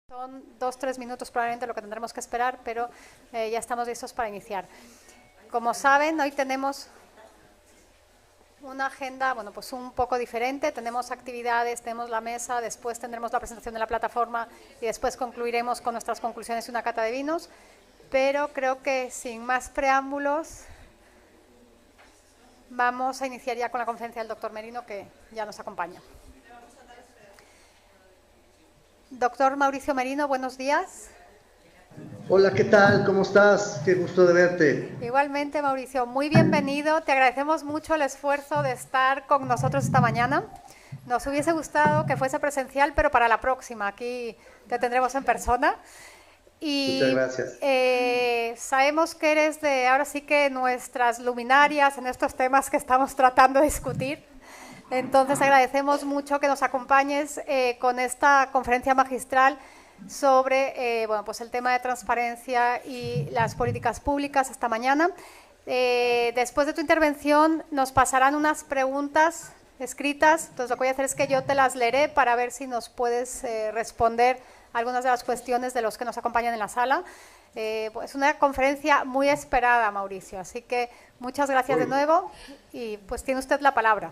Son 2 o 3 minutos probablemente lo que tendremos que esperar, pero ya estamos listos para iniciar. Como saben, hoy tenemos una agenda, bueno, pues un poco diferente. Tenemos actividades, tenemos la mesa, después tendremos la presentación de la plataforma y después concluiremos con nuestras conclusiones y una cata de vinos. Pero creo que sin más preámbulos vamos a iniciar ya con la conferencia del doctor Merino, que ya nos acompaña. Doctor Mauricio Merino, buenos días. Hola, ¿qué tal? ¿Cómo estás? Qué gusto de verte. Igualmente, Mauricio, muy bienvenido. Te agradecemos mucho el esfuerzo de estar con nosotros esta mañana. Nos hubiese gustado que fuese presencial, pero para la próxima aquí te tendremos en persona. Muchas Y gracias. sabemos que eres de, ahora sí que nuestras luminarias en estos temas que estamos tratando de discutir. Entonces agradecemos mucho que nos acompañes con esta conferencia magistral sobre bueno, pues el tema de transparencia y las políticas públicas esta mañana. Después de tu intervención nos pasarán unas preguntas escritas, entonces lo que voy a hacer es que yo te las leeré para ver si nos puedes responder algunas de las cuestiones de los que nos acompañan en la sala. Pues una conferencia muy esperada, Mauricio, así que muchas gracias de nuevo y pues tiene usted la palabra.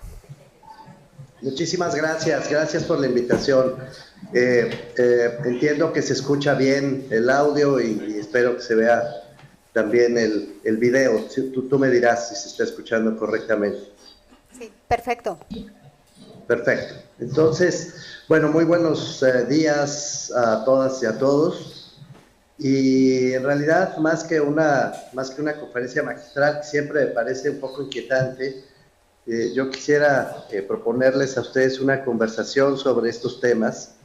Muchísimas gracias. Gracias por la invitación. Entiendo que se escucha bien el audio y espero que se vea también el video. Tú me dirás si se está escuchando correctamente. Sí, perfecto. Perfecto. Entonces, bueno, muy buenos días a todas y a todos. Y en realidad, más que una conferencia magistral, que siempre me parece un poco inquietante, yo quisiera proponerles a ustedes una conversación sobre estos temas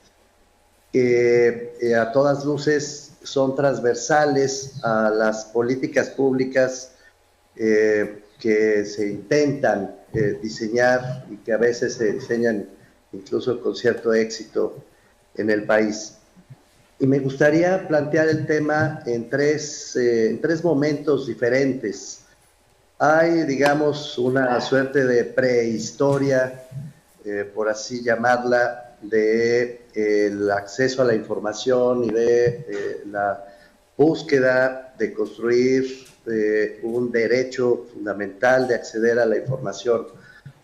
que a todas luces son transversales a las políticas públicas que se intentan diseñar y que a veces se diseñan incluso con cierto éxito en el país. Y me gustaría plantear el tema en tres momentos diferentes. Hay, digamos, una suerte de prehistoria, por así llamarla, de el acceso a la información y de la búsqueda de construir un derecho fundamental de acceder a la información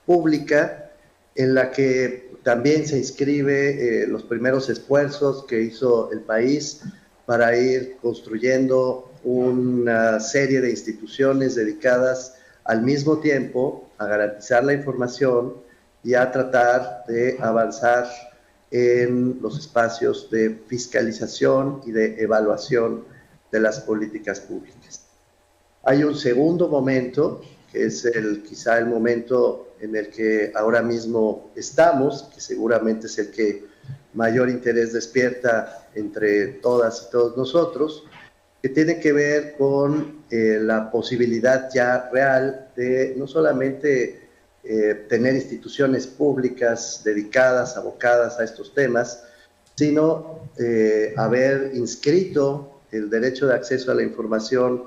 pública, en la que también se inscribe los primeros esfuerzos que hizo el país para ir construyendo una serie de instituciones dedicadas al mismo tiempo a garantizar la información y a tratar de avanzar en los espacios de fiscalización y de evaluación de las políticas públicas. Hay un segundo momento, que es quizá el momento en el que ahora mismo estamos, que seguramente es el que mayor interés despierta entre todas y todos nosotros, que tiene que ver con la posibilidad ya real de no solamente tener instituciones públicas dedicadas, abocadas a estos temas, sino haber inscrito el derecho de acceso a la información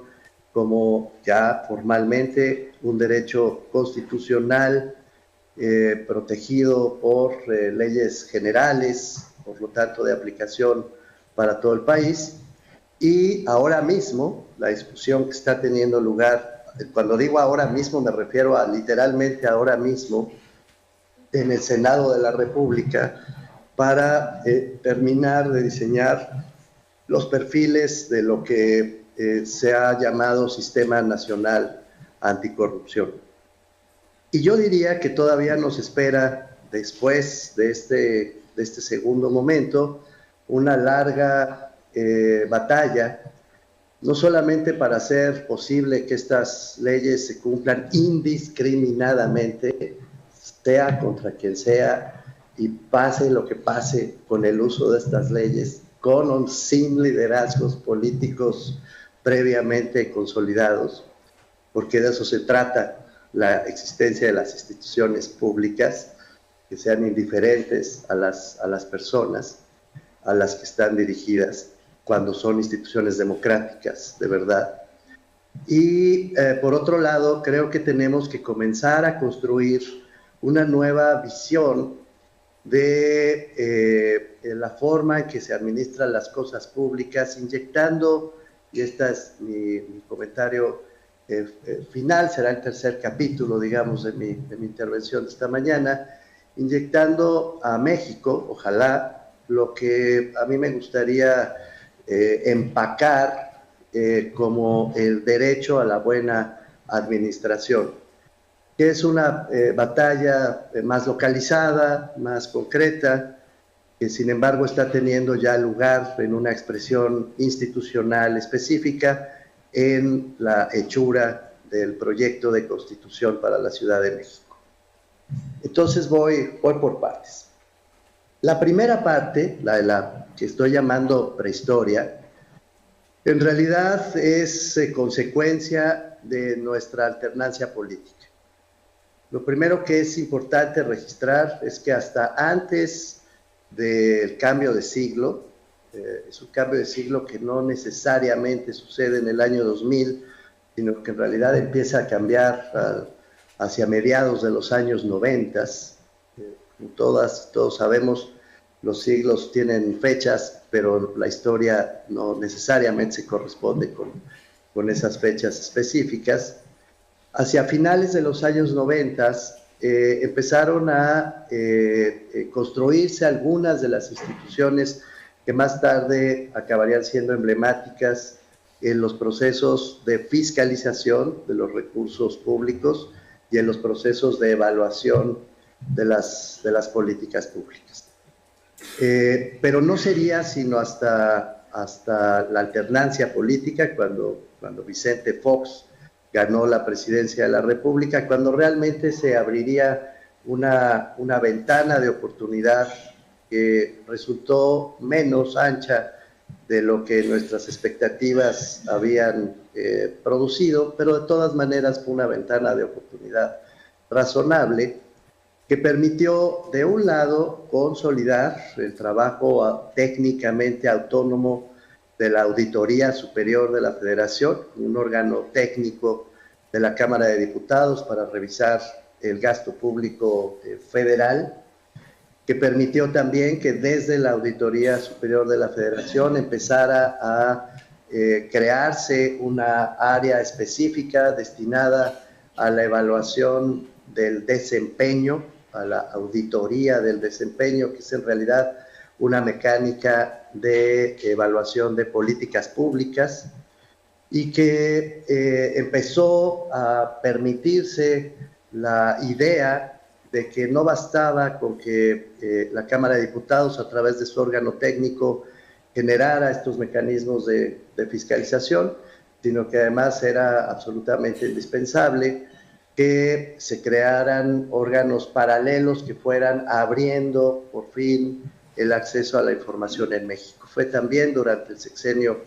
como ya formalmente un derecho constitucional protegido por leyes generales, por lo tanto de aplicación para todo el país. Y ahora mismo, la discusión que está teniendo lugar, cuando digo ahora mismo me refiero a literalmente ahora mismo, en el Senado de la República, para terminar de diseñar los perfiles de lo que se ha llamado Sistema Nacional Anticorrupción. Y yo diría que todavía nos espera, después de este segundo momento, una larga batalla, no solamente para hacer posible que estas leyes se cumplan indiscriminadamente, sea contra quien sea, y pase lo que pase con el uso de estas leyes, con o sin liderazgos políticos previamente consolidados, porque de eso se trata la existencia de las instituciones públicas, que sean indiferentes a las personas a las que están dirigidas, cuando son instituciones democráticas, de verdad. Y por otro lado, creo que tenemos que comenzar a construir una nueva visión de la forma en que se administran las cosas públicas, inyectando, y este es mi comentario final, será el tercer capítulo, digamos, de mi intervención de esta mañana, inyectando a México, ojalá, lo que a mí me gustaría empacar como el derecho a la buena administración, que es una batalla más localizada, más concreta, que sin embargo está teniendo ya lugar en una expresión institucional específica en la hechura del proyecto de Constitución para la Ciudad de México. Entonces voy por partes. La primera parte, la de la que estoy llamando prehistoria, en realidad es consecuencia de nuestra alternancia política. Lo primero que es importante registrar es que hasta antes del cambio de siglo, es un cambio de siglo que no necesariamente sucede en el año 2000, sino que en realidad empieza a cambiar hacia mediados de los años 90. Todos sabemos, los siglos tienen fechas, pero la historia no necesariamente se corresponde con esas fechas específicas. Hacia finales de los años 90 empezaron a construirse algunas de las instituciones que más tarde acabarían siendo emblemáticas en los procesos de fiscalización de los recursos públicos y en los procesos de evaluación de las políticas públicas. Pero no sería sino hasta la alternancia política, cuando Vicente Fox ganó la presidencia de la República, cuando realmente se abriría una ventana de oportunidad que resultó menos ancha de lo que nuestras expectativas habían producido, pero de todas maneras fue una ventana de oportunidad razonable que permitió, de un lado, consolidar el trabajo técnicamente autónomo de la Auditoría Superior de la Federación, un órgano técnico de la Cámara de Diputados para revisar el gasto público federal, que permitió también que desde la Auditoría Superior de la Federación empezara a crearse una área específica destinada a la evaluación del desempeño, a la auditoría del desempeño, que es en realidad una mecánica de evaluación de políticas públicas, y que empezó a permitirse la idea de que no bastaba con que la Cámara de Diputados, a través de su órgano técnico, generara estos mecanismos de fiscalización, sino que además era absolutamente indispensable que se crearan órganos paralelos que fueran abriendo por fin el acceso a la información en México. Fue también durante el sexenio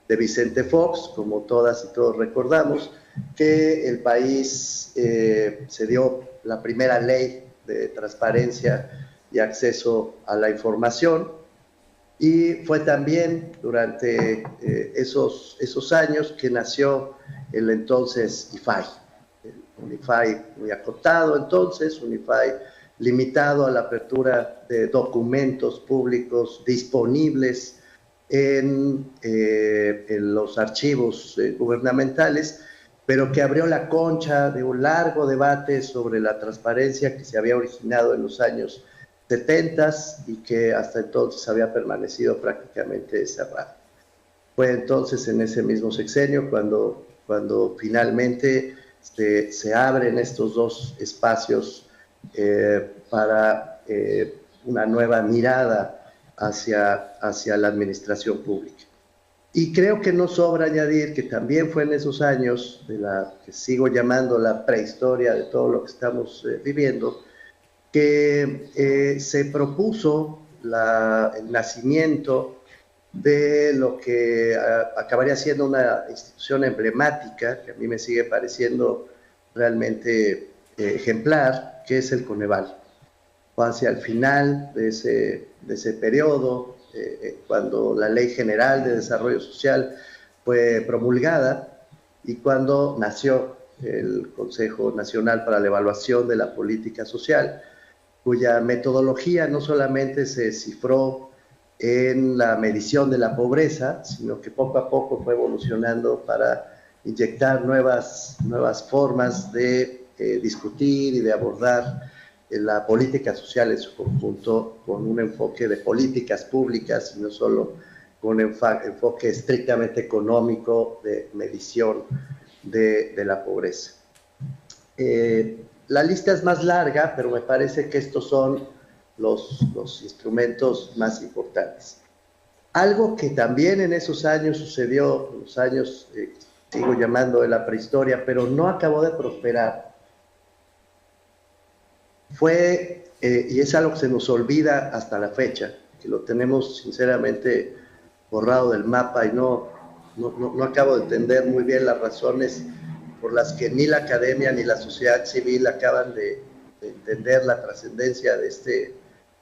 de Vicente Fox, como todas y todos recordamos, que el país se dio la primera ley de transparencia y acceso a la información, y fue también durante esos años que nació el entonces IFAI, un IFAI muy acotado entonces, un IFAI limitado a la apertura de documentos públicos disponibles en los archivos gubernamentales, pero que abrió la concha de un largo debate sobre la transparencia que se había originado en los años 70 y que hasta entonces había permanecido prácticamente cerrado. Fue entonces en ese mismo sexenio cuando finalmente se abren estos dos espacios para una nueva mirada hacia la administración pública. Y creo que no sobra añadir que también fue en esos años de la que sigo llamando la prehistoria de todo lo que estamos viviendo, que se propuso el nacimiento de lo que acabaría siendo una institución emblemática, que a mí me sigue pareciendo realmente ejemplar, que es el Coneval. Hacia el final de ese periodo, cuando la Ley General de Desarrollo Social fue promulgada y cuando nació el Consejo Nacional para la Evaluación de la Política Social, cuya metodología no solamente se cifró en la medición de la pobreza, sino que poco a poco fue evolucionando para inyectar nuevas formas de discutir y de abordar la política social en su conjunto, con un enfoque de políticas públicas y no solo con un enfoque estrictamente económico de medición de la pobreza. La lista es más larga, pero me parece que estos son los instrumentos más importantes. Algo que también en esos años sucedió, los años, sigo llamando de la prehistoria, pero no acabó de prosperar, fue, y es algo que se nos olvida hasta la fecha, que lo tenemos sinceramente borrado del mapa y no acabo de entender muy bien las razones por las que ni la academia ni la sociedad civil acaban de entender la trascendencia de este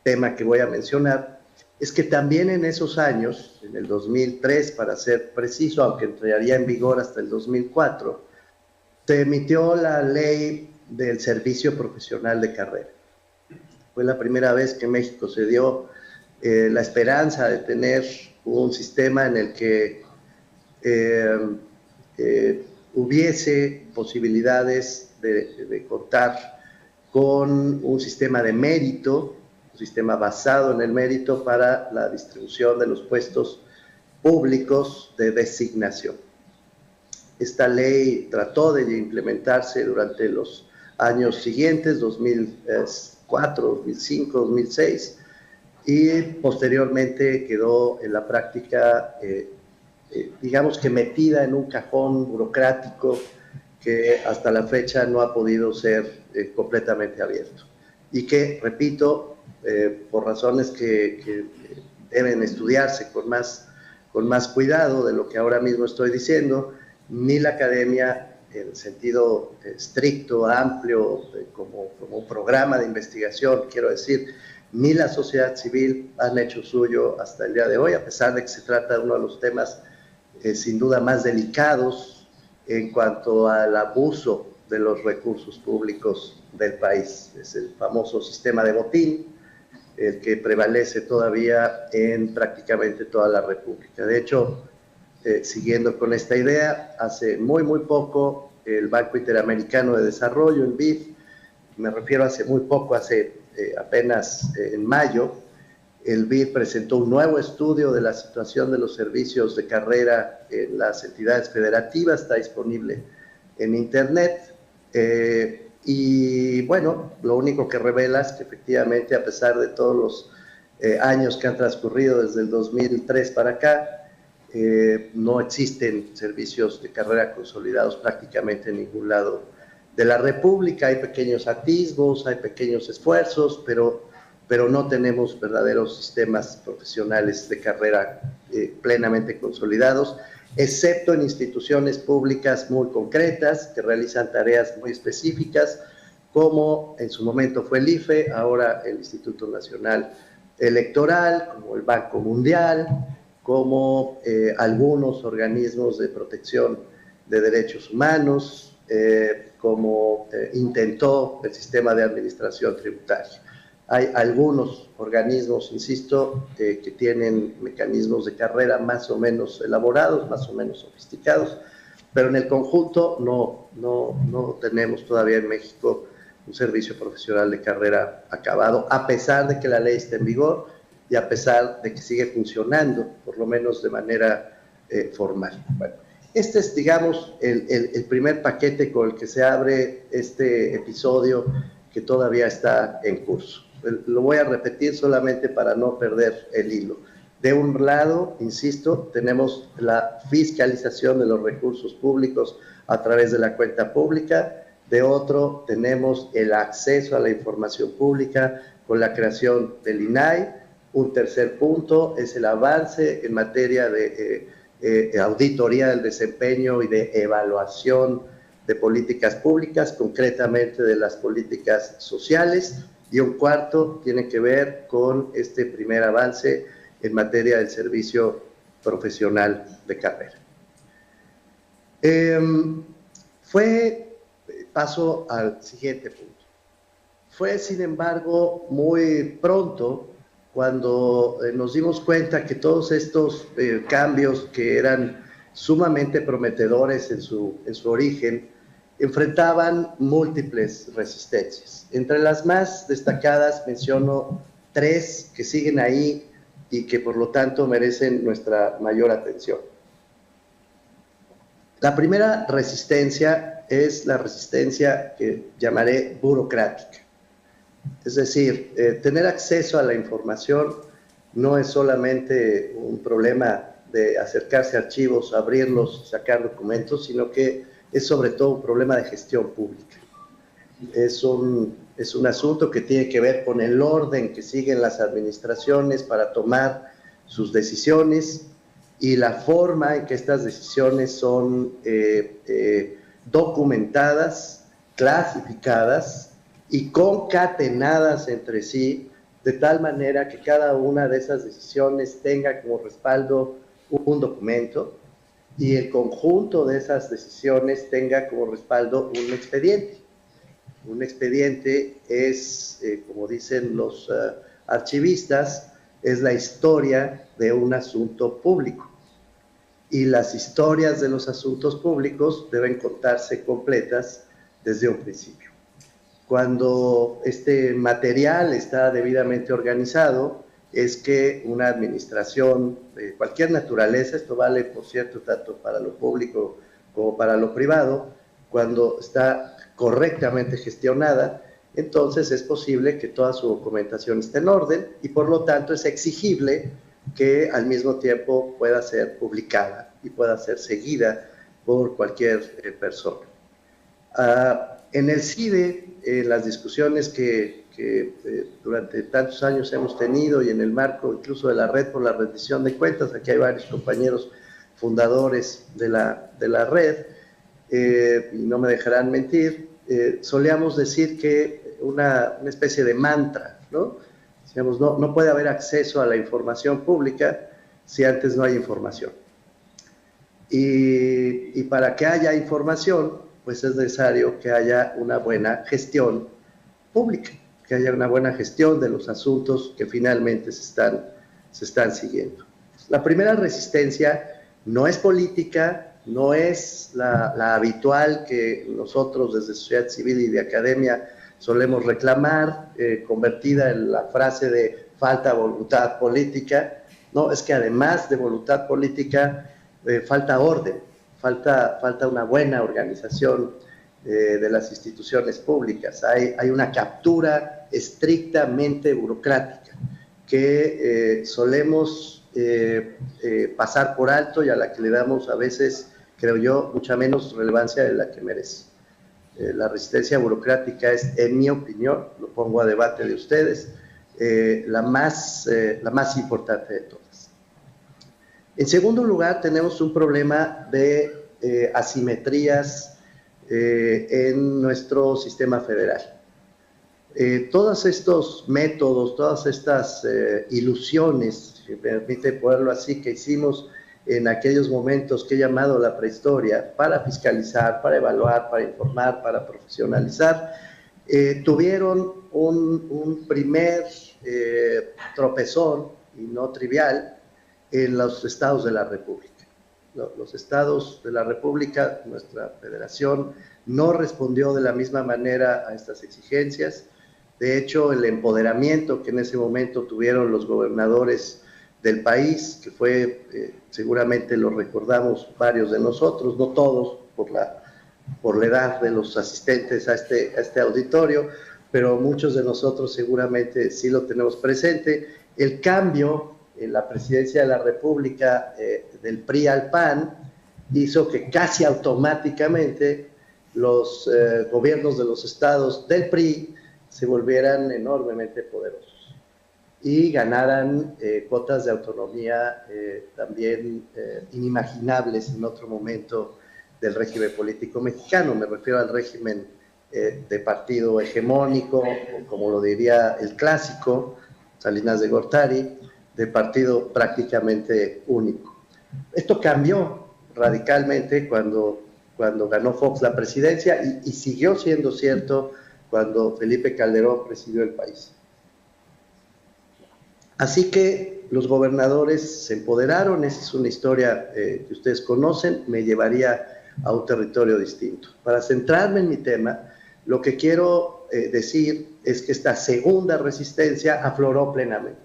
tema que voy a mencionar, es que también en esos años, en el 2003 para ser preciso, aunque entraría en vigor hasta el 2004, se emitió la ley del servicio profesional de carrera. Fue la primera vez que en México se dio la esperanza de tener un sistema en el que hubiese posibilidades de contar con un sistema de mérito, un sistema basado en el mérito para la distribución de los puestos públicos de designación. Esta ley trató de implementarse durante los años siguientes, 2004, 2005, 2006, y posteriormente quedó en la práctica, digamos que metida en un cajón burocrático que hasta la fecha no ha podido ser completamente abierto. Y que, repito, por razones que deben estudiarse con más cuidado de lo que ahora mismo estoy diciendo, ni la academia, en el sentido estricto, amplio, como un programa de investigación, quiero decir, ni la sociedad civil han hecho suyo hasta el día de hoy, a pesar de que se trata de uno de los temas sin duda más delicados en cuanto al abuso de los recursos públicos del país. Es el famoso sistema de botín, el que prevalece todavía en prácticamente toda la República. De hecho, siguiendo con esta idea, hace muy poco el Banco Interamericano de Desarrollo, el BID, me refiero hace muy poco, hace apenas en mayo, el BID presentó un nuevo estudio de la situación de los servicios de carrera en las entidades federativas, está disponible en internet, y bueno, lo único que revela es que efectivamente, a pesar de todos los años que han transcurrido desde el 2003 para acá, no existen servicios de carrera consolidados prácticamente en ningún lado de la República. Hay pequeños atisbos, hay pequeños esfuerzos, pero no tenemos verdaderos sistemas profesionales de carrera plenamente consolidados, excepto en instituciones públicas muy concretas que realizan tareas muy específicas, como en su momento fue el IFE, ahora el Instituto Nacional Electoral, como el Banco Mundial, como algunos organismos de protección de derechos humanos, como intentó el sistema de administración tributaria. Hay algunos organismos, insisto, que tienen mecanismos de carrera más o menos elaborados, más o menos sofisticados, pero en el conjunto no tenemos todavía en México un servicio profesional de carrera acabado, a pesar de que la ley está en vigor y a pesar de que sigue funcionando, por lo menos de manera formal. Bueno, este es, digamos, el primer paquete con el que se abre este episodio que todavía está en curso. Lo voy a repetir solamente para no perder el hilo. De un lado, insisto, tenemos la fiscalización de los recursos públicos a través de la cuenta pública. De otro, tenemos el acceso a la información pública con la creación del INAI. Un tercer punto es el avance en materia de auditoría del desempeño y de evaluación de políticas públicas, concretamente de las políticas sociales. Y un cuarto tiene que ver con este primer avance en materia del servicio profesional de carrera. Paso al siguiente punto. Fue, sin embargo, muy pronto cuando nos dimos cuenta que todos estos cambios que eran sumamente prometedores en su origen, enfrentaban múltiples resistencias. Entre las más destacadas menciono 3 que siguen ahí y que por lo tanto merecen nuestra mayor atención. La primera resistencia es la resistencia que llamaré burocrática. Es decir, tener acceso a la información no es solamente un problema de acercarse a archivos, abrirlos, sacar documentos, sino que es sobre todo un problema de gestión pública. Es un asunto que tiene que ver con el orden que siguen las administraciones para tomar sus decisiones y la forma en que estas decisiones son documentadas, clasificadas y concatenadas entre sí, de tal manera que cada una de esas decisiones tenga como respaldo un documento y el conjunto de esas decisiones tenga como respaldo un expediente. Un expediente es, como dicen los archivistas, es la historia de un asunto público. Y las historias de los asuntos públicos deben contarse completas desde un principio. Cuando este material está debidamente organizado, es que una administración de cualquier naturaleza, esto vale, por cierto, tanto para lo público como para lo privado, cuando está correctamente gestionada, entonces es posible que toda su documentación esté en orden y por lo tanto es exigible que al mismo tiempo pueda ser publicada y pueda ser seguida por cualquier persona. En el CIDE, las discusiones que durante tantos años hemos tenido y en el marco incluso de la Red por la Rendición de Cuentas, aquí hay varios compañeros fundadores de la red, y no me dejarán mentir, solíamos decir que una especie de mantra, ¿no? Decíamos, no puede haber acceso a la información pública si antes no hay información. Y para que haya información, pues es necesario que haya una buena gestión pública, que haya una buena gestión de los asuntos que finalmente se están siguiendo. La primera resistencia no es política, no es la habitual que nosotros desde sociedad civil y de academia solemos reclamar, convertida en la frase de falta voluntad política. No, es que además de voluntad política, falta orden, falta una buena organización de las instituciones públicas. Hay una captura estrictamente burocrática que solemos pasar por alto y a la que le damos a veces, creo yo, mucha menos relevancia de la que merece. La resistencia burocrática es, en mi opinión, lo pongo a debate de ustedes, la más importante de todas. En segundo lugar, tenemos un problema de asimetrías en nuestro sistema federal. Todos estos métodos, todas estas ilusiones, si me permite ponerlo así, que hicimos en aquellos momentos que he llamado la prehistoria, para fiscalizar, para evaluar, para informar, para profesionalizar, tuvieron un primer tropezón, y no trivial, en los estados de la República. Los estados de la República, nuestra federación, no respondió de la misma manera a estas exigencias. De hecho, el empoderamiento que en ese momento tuvieron los gobernadores del país, que fue, seguramente lo recordamos varios de nosotros, no todos, por la edad de los asistentes a este auditorio, pero muchos de nosotros seguramente sí lo tenemos presente. El cambio en la presidencia de la República del PRI al PAN hizo que casi automáticamente los gobiernos de los estados del PRI se volvieran enormemente poderosos y ganaran cuotas de autonomía también inimaginables en otro momento del régimen político mexicano. Me refiero al régimen de partido hegemónico, como lo diría el clásico, Salinas de Gortari, de partido prácticamente único. Esto cambió radicalmente cuando ganó Fox la presidencia y siguió siendo cierto cuando Felipe Calderón presidió el país. Así que los gobernadores se empoderaron, esa es una historia que ustedes conocen, me llevaría a un territorio distinto. Para centrarme en mi tema, lo que quiero decir es que esta segunda resistencia afloró plenamente.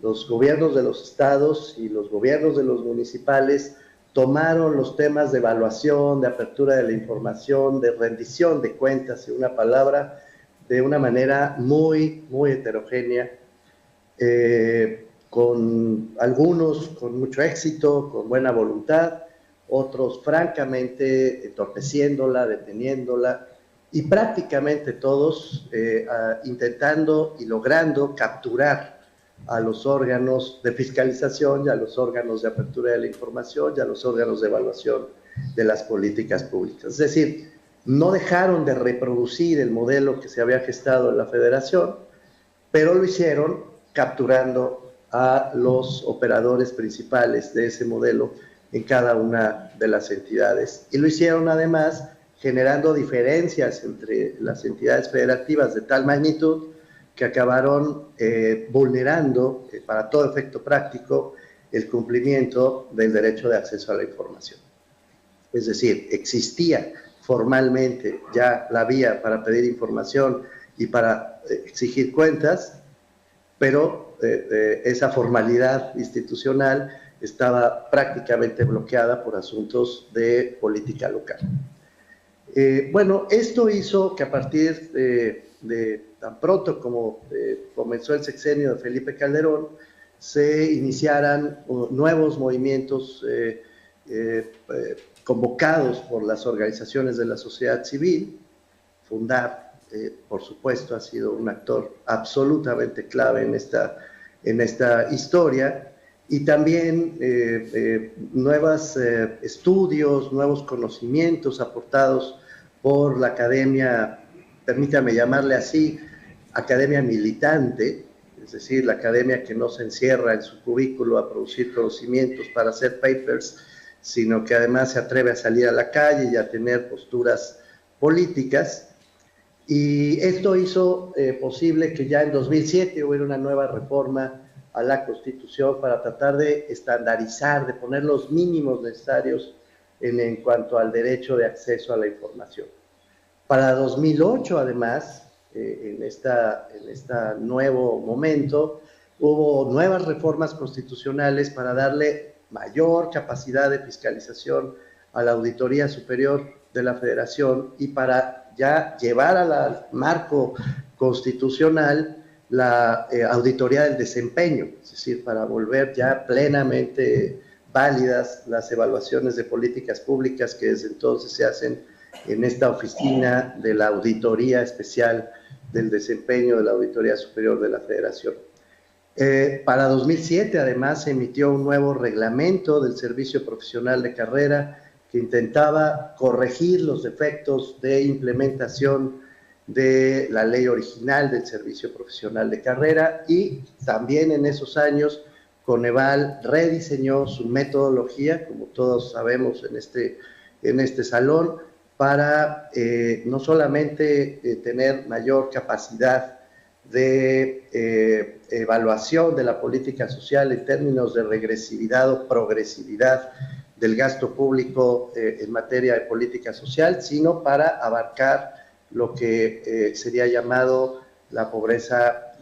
Los gobiernos de los estados y los gobiernos de los municipales tomaron los temas de evaluación, de apertura de la información, de rendición de cuentas, en una palabra, de una manera muy, muy heterogénea, con algunos con mucho éxito, con buena voluntad, otros francamente entorpeciéndola, deteniéndola, y prácticamente todos intentando y logrando capturar a los órganos de fiscalización y a los órganos de apertura de la información y a los órganos de evaluación de las políticas públicas. Es decir, no dejaron de reproducir el modelo que se había gestado en la Federación, pero lo hicieron capturando a los operadores principales de ese modelo en cada una de las entidades. Y lo hicieron además generando diferencias entre las entidades federativas de tal magnitud que acabaron vulnerando, para todo efecto práctico, el cumplimiento del derecho de acceso a la información. Es decir, existía formalmente ya la vía para pedir información y para exigir cuentas, pero esa formalidad institucional estaba prácticamente bloqueada por asuntos de política local. Bueno, esto hizo que a partir de tan pronto como comenzó el sexenio de Felipe Calderón, se iniciaran nuevos movimientos convocados por las organizaciones de la sociedad civil. Fundar, por supuesto, ha sido un actor absolutamente clave en esta historia, y también nuevos estudios, nuevos conocimientos aportados por la academia, permítame llamarle así, academia militante, es decir, la academia que no se encierra en su cubículo a producir conocimientos para hacer papers, sino que además se atreve a salir a la calle y a tener posturas políticas. Y esto hizo posible que ya en 2007 hubiera una nueva reforma a la Constitución para tratar de estandarizar, de poner los mínimos necesarios en cuanto al derecho de acceso a la información. Para 2008, además, en este nuevo momento, hubo nuevas reformas constitucionales para darle mayor capacidad de fiscalización a la Auditoría Superior de la Federación y para ya llevar al marco constitucional la auditoría del desempeño, es decir, para volver ya plenamente válidas las evaluaciones de políticas públicas que desde entonces se hacen en esta oficina de la Auditoría Especial del Desempeño de la Auditoría Superior de la Federación. Para 2007, además, se emitió un nuevo reglamento del Servicio Profesional de Carrera que intentaba corregir los defectos de implementación de la ley original del Servicio Profesional de Carrera, y también en esos años Coneval rediseñó su metodología, como todos sabemos en este salón, para no solamente tener mayor capacidad de evaluación de la política social en términos de regresividad o progresividad del gasto público en materia de política social, sino para abarcar lo que sería llamado la pobreza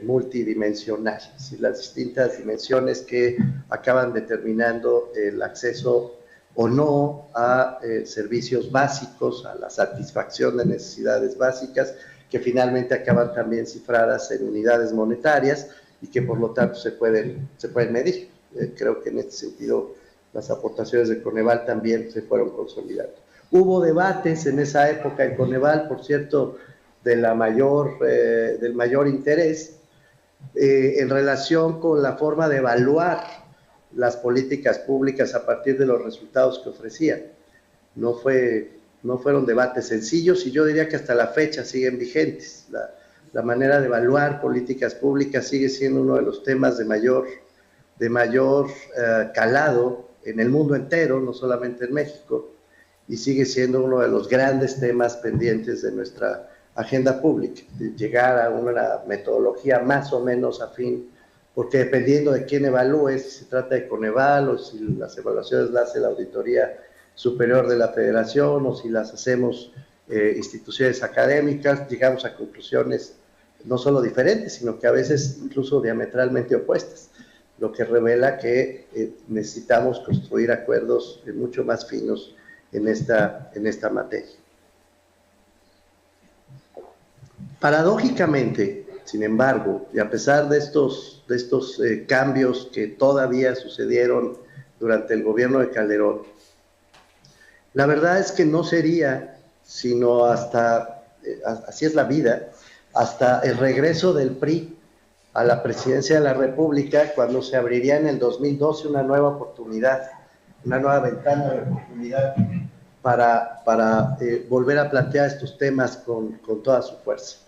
multidimensional, es decir, las distintas dimensiones que acaban determinando el acceso o no a servicios básicos, a la satisfacción de necesidades básicas, que finalmente acaban también cifradas en unidades monetarias y que por lo tanto se pueden medir. Creo que en este sentido las aportaciones de Coneval también se fueron consolidando. Hubo debates en esa época en Coneval, por cierto, del mayor interés en relación con la forma de evaluar las políticas públicas a partir de los resultados que ofrecían. No fueron debates sencillos, y yo diría que hasta la fecha siguen vigentes. La manera de evaluar políticas públicas sigue siendo uno de los temas de mayor calado en el mundo entero, no solamente en México, y sigue siendo uno de los grandes temas pendientes de nuestra agenda pública, de llegar a una metodología más o menos afín porque dependiendo de quién evalúe, si se trata de Coneval o si las evaluaciones las hace la Auditoría Superior de la Federación o si las hacemos instituciones académicas, llegamos a conclusiones no solo diferentes, sino que a veces incluso diametralmente opuestas, lo que revela que necesitamos construir acuerdos mucho más finos en esta materia. Paradójicamente, sin embargo, y a pesar de estos cambios que todavía sucedieron durante el gobierno de Calderón, la verdad es que no sería sino hasta, así es la vida, hasta el regreso del PRI a la presidencia de la República, cuando se abriría en el 2012 una nueva oportunidad, una nueva ventana de oportunidad para volver a plantear estos temas con toda su fuerza.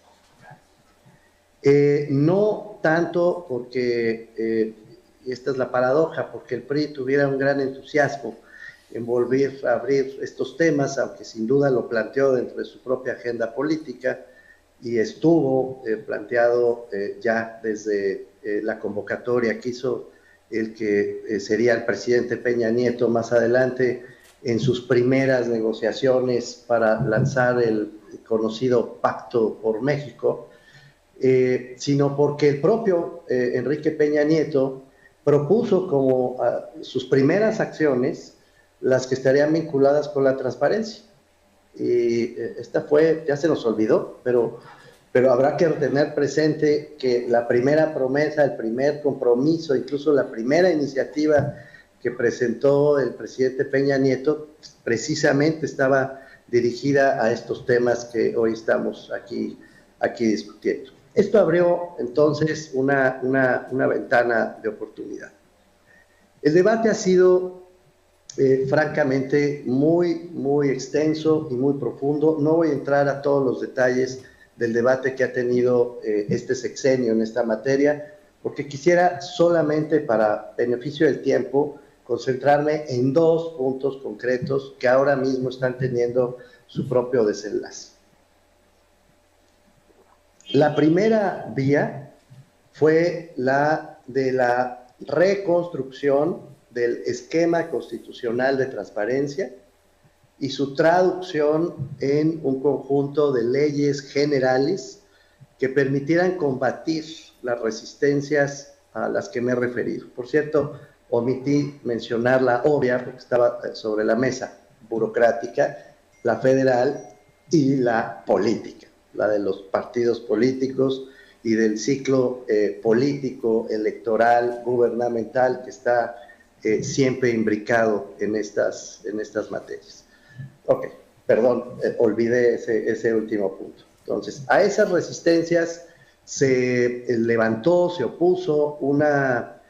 No tanto porque, y esta es la paradoja, porque el PRI tuviera un gran entusiasmo en volver a abrir estos temas, aunque sin duda lo planteó dentro de su propia agenda política y estuvo planteado ya desde la convocatoria que hizo el que sería el presidente Peña Nieto más adelante en sus primeras negociaciones para lanzar el conocido Pacto por México, sino porque el propio Enrique Peña Nieto propuso como sus primeras acciones las que estarían vinculadas con la transparencia. Y esta fue, ya se nos olvidó, pero habrá que tener presente que la primera promesa, el primer compromiso, incluso la primera iniciativa que presentó el presidente Peña Nieto, precisamente estaba dirigida a estos temas que hoy estamos aquí discutiendo. Esto abrió entonces una ventana de oportunidad. El debate ha sido francamente muy extenso y muy profundo. No voy a entrar a todos los detalles del debate que ha tenido este sexenio en esta materia, porque quisiera solamente, para beneficio del tiempo, concentrarme en dos puntos concretos que ahora mismo están teniendo su propio desenlace. La primera vía fue la de la reconstrucción del esquema constitucional de transparencia y su traducción en un conjunto de leyes generales que permitieran combatir las resistencias a las que me he referido. Por cierto, omití mencionar la obvia, porque estaba sobre la mesa, burocrática, la federal y la política, la de los partidos políticos y del ciclo político, electoral, gubernamental que está siempre imbricado en estas materias. Ok, perdón, olvidé ese último punto. Entonces, a esas resistencias se levantó, se opuso una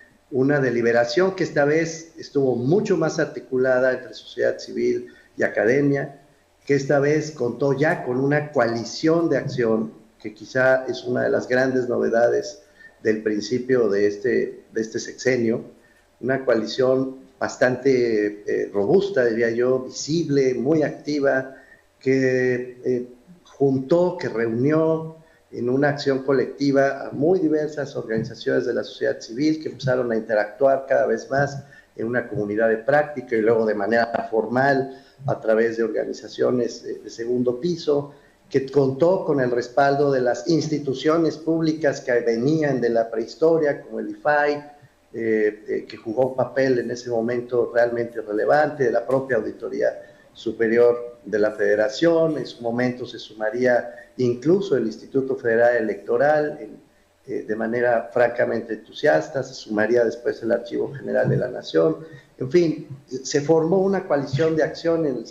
deliberación que esta vez estuvo mucho más articulada entre sociedad civil y academia, que esta vez contó ya con una coalición de acción, que quizá es una de las grandes novedades del principio de este sexenio, una coalición bastante robusta, diría yo, visible, muy activa, que juntó, que reunió en una acción colectiva a muy diversas organizaciones de la sociedad civil que empezaron a interactuar cada vez más en una comunidad de práctica y luego de manera formal a través de organizaciones de segundo piso, que contó con el respaldo de las instituciones públicas que venían de la prehistoria, como el IFAI, que jugó un papel en ese momento realmente relevante, de la propia Auditoría Superior de la Federación. En su momento se sumaría incluso el Instituto Federal Electoral de manera francamente entusiasta, se sumaría después el Archivo General de la Nación. En fin, se formó una coalición de acción en el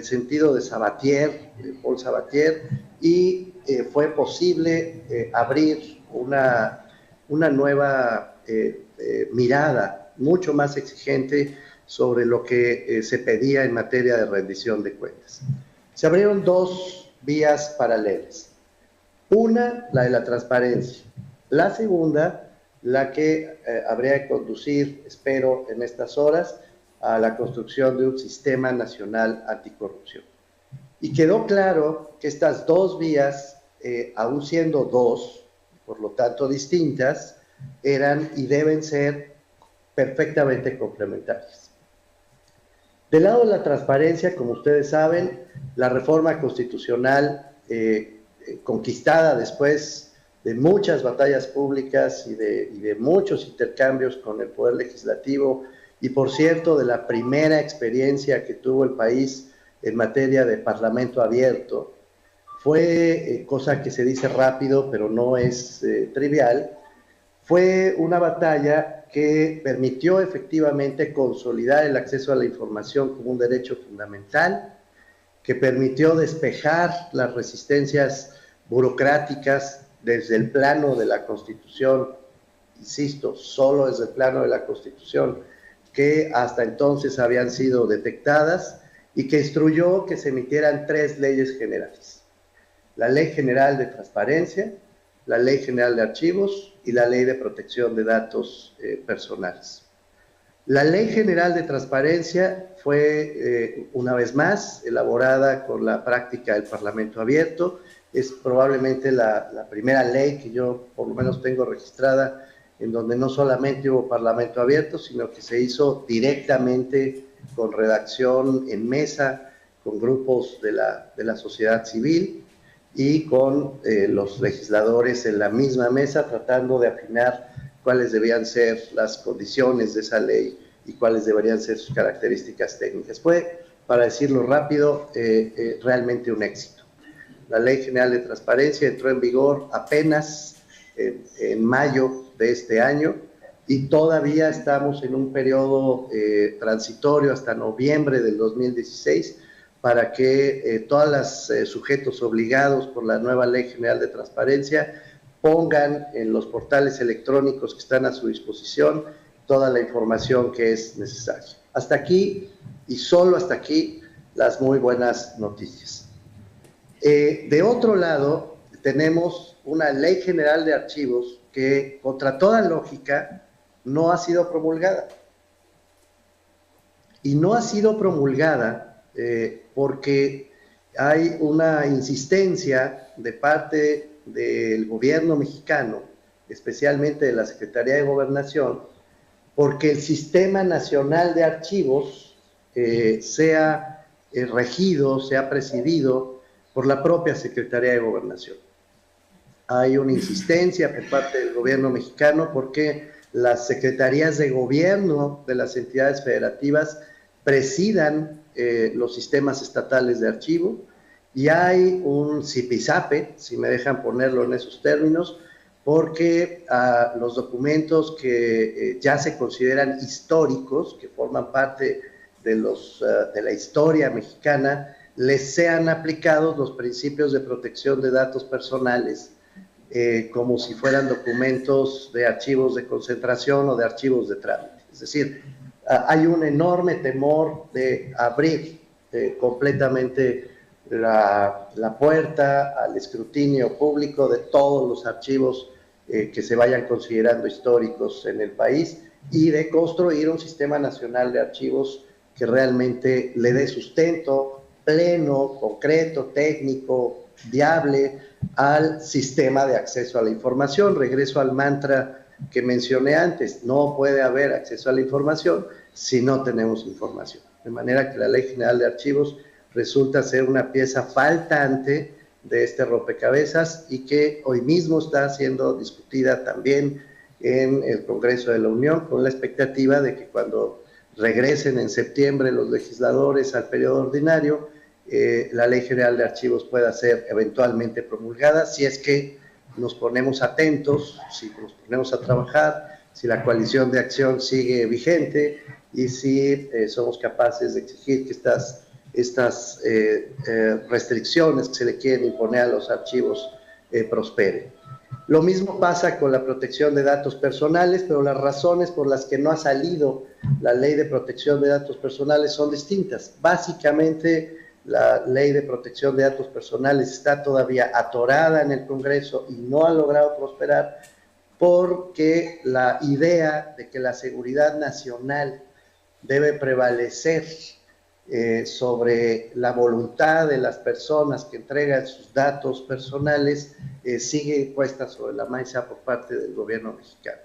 sentido de Sabatier, de Paul Sabatier, y fue posible abrir una nueva mirada mucho más exigente sobre lo que se pedía en materia de rendición de cuentas. Se abrieron dos vías paralelas. Una, la de la transparencia. La segunda, la que habría de conducir, espero, en estas horas, a la construcción de un sistema nacional anticorrupción. Y quedó claro que estas dos vías, aún siendo dos, por lo tanto distintas, eran y deben ser perfectamente complementarias. Del lado de la transparencia, como ustedes saben, la reforma constitucional conquistada después de muchas batallas públicas y de muchos intercambios con el Poder Legislativo, y por cierto, de la primera experiencia que tuvo el país en materia de parlamento abierto, fue, cosa que se dice rápido, pero no es trivial, fue una batalla que permitió efectivamente consolidar el acceso a la información como un derecho fundamental, que permitió despejar las resistencias burocráticas desde el plano de la Constitución, insisto, solo desde el plano de la Constitución, que hasta entonces habían sido detectadas, y que instruyó que se emitieran 3 leyes generales: la Ley General de Transparencia, la Ley General de Archivos y la Ley de Protección de Datos Personales. La Ley General de Transparencia fue, una vez más, elaborada con la práctica del Parlamento abierto. Es probablemente la primera ley que yo, por lo menos, tengo registrada en donde no solamente hubo Parlamento abierto, sino que se hizo directamente con redacción en mesa, con grupos de la sociedad civil y con los legisladores en la misma mesa, tratando de afinar cuáles debían ser las condiciones de esa ley y cuáles deberían ser sus características técnicas. Fue, para decirlo rápido, realmente un éxito. La Ley General de Transparencia entró en vigor apenas en mayo de este año, y todavía estamos en un periodo transitorio hasta noviembre del 2016 para que todos los sujetos obligados por la nueva Ley General de Transparencia pongan en los portales electrónicos que están a su disposición toda la información que es necesaria. Hasta aquí, y solo hasta aquí, las muy buenas noticias. De otro lado, tenemos una Ley General de Archivos que, contra toda lógica, no ha sido promulgada. Y no ha sido promulgada porque hay una insistencia de parte del gobierno mexicano, especialmente de la Secretaría de Gobernación, porque el Sistema Nacional de Archivos sea regido, sea presidido por la propia Secretaría de Gobernación. Hay una insistencia por parte del gobierno mexicano porque las secretarías de gobierno de las entidades federativas presidan los sistemas estatales de archivo, y hay un zipizape, si me dejan ponerlo en esos términos, porque los documentos que ya se consideran históricos, que forman parte de la historia mexicana, les sean aplicados los principios de protección de datos personales, como si fueran documentos de archivos de concentración o de archivos de trámite. Es decir, hay un enorme temor de abrir completamente la puerta al escrutinio público de todos los archivos que se vayan considerando históricos en el país, y de construir un sistema nacional de archivos que realmente le dé sustento pleno, concreto, técnico, viable al sistema de acceso a la información. Regreso al mantra que mencioné antes: no puede haber acceso a la información si no tenemos información. De manera que la Ley General de Archivos resulta ser una pieza faltante de este rompecabezas, y que hoy mismo está siendo discutida también en el Congreso de la Unión, con la expectativa de que cuando regresen en septiembre los legisladores al periodo ordinario, la Ley General de Archivos pueda ser eventualmente promulgada, si es que nos ponemos atentos, si nos ponemos a trabajar, si la coalición de acción sigue vigente, y si somos capaces de exigir que estas restricciones que se le quieren imponer a los archivos prosperen. Lo mismo pasa con la protección de datos personales, pero las razones por las que no ha salido la Ley de Protección de Datos Personales son distintas. Básicamente, la Ley de Protección de Datos Personales está todavía atorada en el Congreso y no ha logrado prosperar, porque la idea de que la seguridad nacional debe prevalecer sobre la voluntad de las personas que entregan sus datos personales sigue puesta sobre la mesa por parte del gobierno mexicano.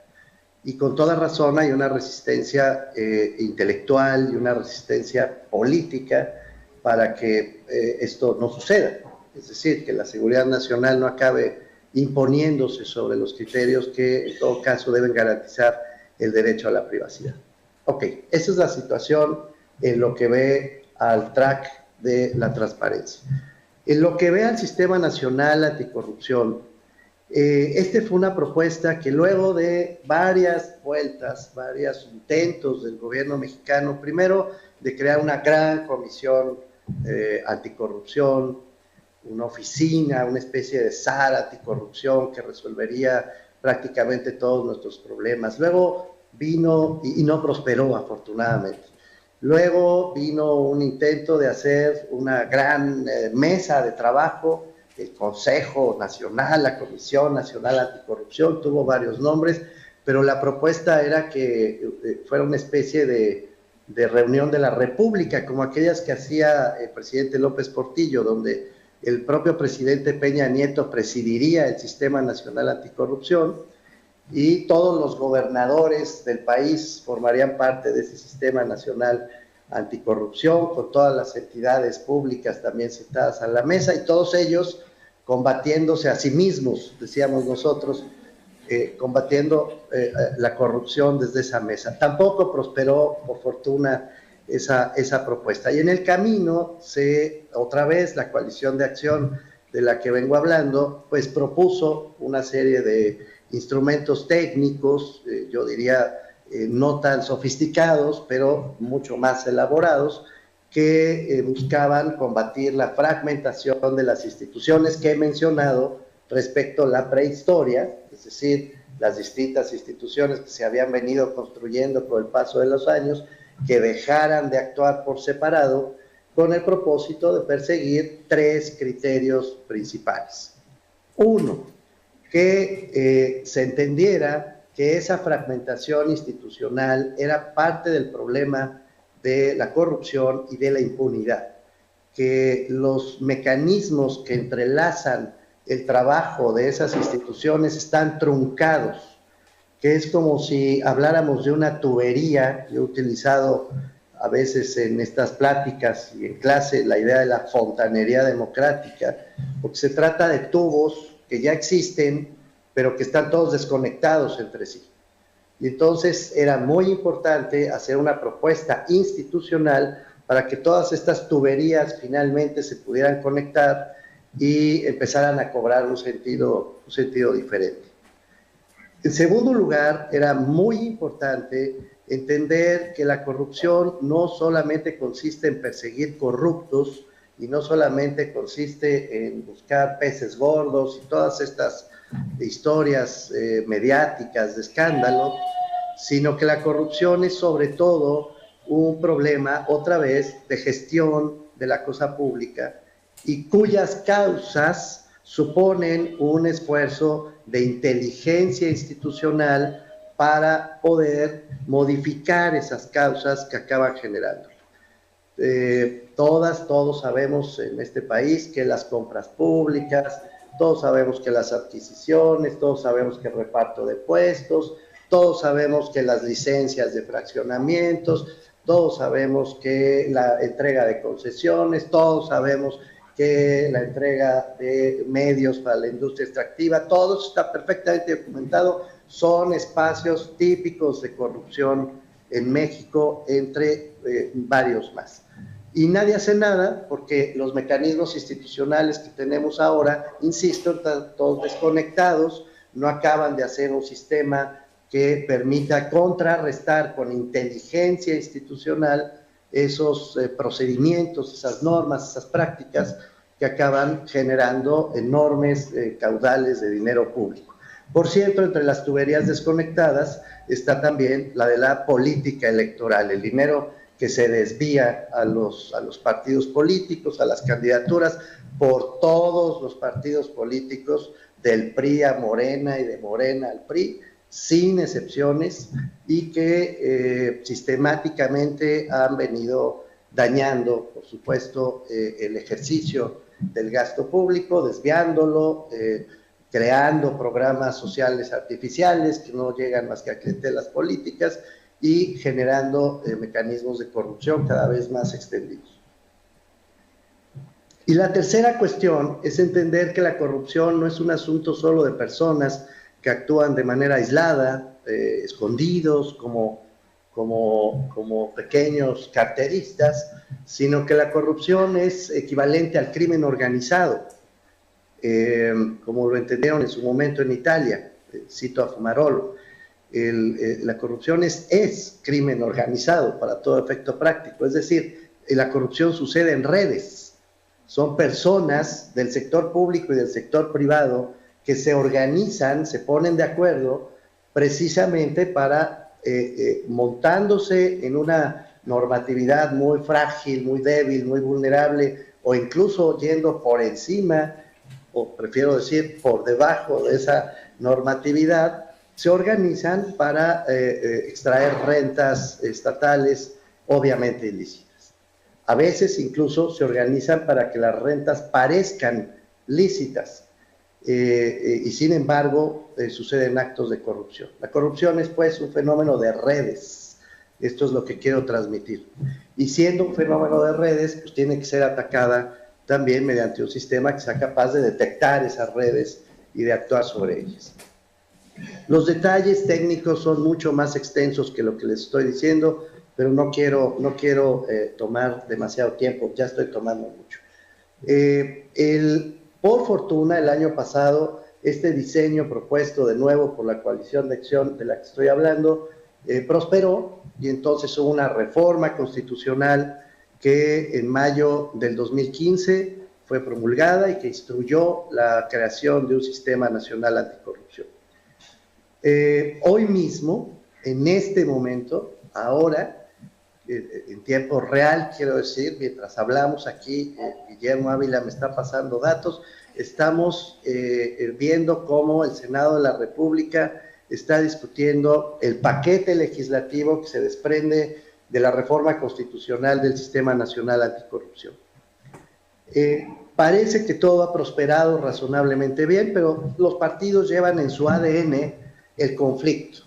y con toda razón hay una resistencia intelectual y una resistencia política para que esto no suceda. Es decir, que la seguridad nacional no acabe imponiéndose sobre los criterios que en todo caso deben garantizar el derecho a la privacidad. Ok, esa es la situación en lo que ve al track de la transparencia. En lo que ve al Sistema Nacional Anticorrupción, este fue una propuesta que luego de varias vueltas, varios intentos del gobierno mexicano, primero de crear una gran comisión anticorrupción, una oficina, una especie de SAR anticorrupción que resolvería prácticamente todos nuestros problemas. Luego vino, y no prosperó afortunadamente, luego vino un intento de hacer una gran mesa de trabajo, el Consejo Nacional, la Comisión Nacional Anticorrupción, tuvo varios nombres, pero la propuesta era que fuera una especie de reunión de la República, como aquellas que hacía el presidente López Portillo, donde el propio presidente Peña Nieto presidiría el Sistema Nacional Anticorrupción y todos los gobernadores del país formarían parte de ese Sistema Nacional Anticorrupción, con todas las entidades públicas también sentadas a la mesa y todos ellos combatiéndose a sí mismos, decíamos nosotros, combatiendo la corrupción desde esa mesa. Tampoco prosperó, por fortuna, esa propuesta. Y en el camino, otra vez, la coalición de acción de la que vengo hablando, pues propuso una serie de instrumentos técnicos, yo diría no tan sofisticados, pero mucho más elaborados, que buscaban combatir la fragmentación de las instituciones que he mencionado respecto a la prehistoria, es decir, las distintas instituciones que se habían venido construyendo con el paso de los años, que dejaran de actuar por separado, con el propósito de perseguir tres criterios principales. Uno, que se entendiera que esa fragmentación institucional era parte del problema de la corrupción y de la impunidad, que los mecanismos que entrelazan el trabajo de esas instituciones están truncados, que es como si habláramos de una tubería. Yo he utilizado a veces en estas pláticas y en clase la idea de la fontanería democrática, porque se trata de tubos que ya existen, pero que están todos desconectados entre sí. Y entonces era muy importante hacer una propuesta institucional para que todas estas tuberías finalmente se pudieran conectar y empezaran a cobrar un sentido diferente. En segundo lugar, era muy importante entender que la corrupción no solamente consiste en perseguir corruptos y no solamente consiste en buscar peces gordos y todas estas historias mediáticas de escándalo, sino que la corrupción es sobre todo un problema, otra vez, de gestión de la cosa pública y cuyas causas suponen un esfuerzo de inteligencia institucional para poder modificar esas causas que acaban generando. Todos sabemos en este país que las compras públicas, todos sabemos que las adquisiciones, todos sabemos que el reparto de puestos, todos sabemos que las licencias de fraccionamientos, todos sabemos que la entrega de concesiones, todos sabemos que la entrega de medios para la industria extractiva, todo está perfectamente documentado, son espacios típicos de corrupción en México, entre varios más. Y nadie hace nada porque los mecanismos institucionales que tenemos ahora, insisto, están todos desconectados, no acaban de hacer un sistema que permita contrarrestar con inteligencia institucional esos procedimientos, esas normas, esas prácticas que acaban generando enormes caudales de dinero público. Por cierto, entre las tuberías desconectadas está también la de la política electoral, el dinero que se desvía a los partidos políticos, a las candidaturas, por todos los partidos políticos, del PRI a Morena y de Morena al PRI, sin excepciones, y que sistemáticamente han venido dañando, por supuesto, el ejercicio del gasto público, desviándolo, creando programas sociales artificiales que no llegan más que a clientelas políticas y generando mecanismos de corrupción cada vez más extendidos. Y la tercera cuestión es entender que la corrupción no es un asunto solo de personas que actúan de manera aislada, escondidos, como pequeños carteristas, sino que la corrupción es equivalente al crimen organizado, como lo entendieron en su momento en Italia, cito a Fumarolo. La corrupción es crimen organizado para todo efecto práctico, es decir, la corrupción sucede en redes. Son personas del sector público y del sector privado que se organizan, se ponen de acuerdo precisamente para, montándose en una normatividad muy frágil, muy débil, muy vulnerable, o incluso yendo por encima, o prefiero decir por debajo de esa normatividad, se organizan para extraer rentas estatales obviamente ilícitas. A veces incluso se organizan para que las rentas parezcan lícitas y sin embargo suceden actos de corrupción. La corrupción es pues un fenómeno de redes, esto es lo que quiero transmitir. Y siendo un fenómeno de redes, pues tiene que ser atacada también mediante un sistema que sea capaz de detectar esas redes y de actuar sobre ellas. Los detalles técnicos son mucho más extensos que lo que les estoy diciendo, pero no quiero tomar demasiado tiempo, ya estoy tomando mucho. Por fortuna, el año pasado, este diseño propuesto de nuevo por la Coalición de Acción de la que estoy hablando, prosperó, y entonces hubo una reforma constitucional que en mayo del 2015 fue promulgada y que instruyó la creación de un sistema nacional anticorrupción. Hoy mismo, en este momento, ahora, en tiempo real, quiero decir, mientras hablamos aquí, Guillermo Ávila me está pasando datos, estamos viendo cómo el Senado de la República está discutiendo el paquete legislativo que se desprende de la reforma constitucional del Sistema Nacional Anticorrupción. Parece que todo ha prosperado razonablemente bien, pero los partidos llevan en su ADN el conflicto.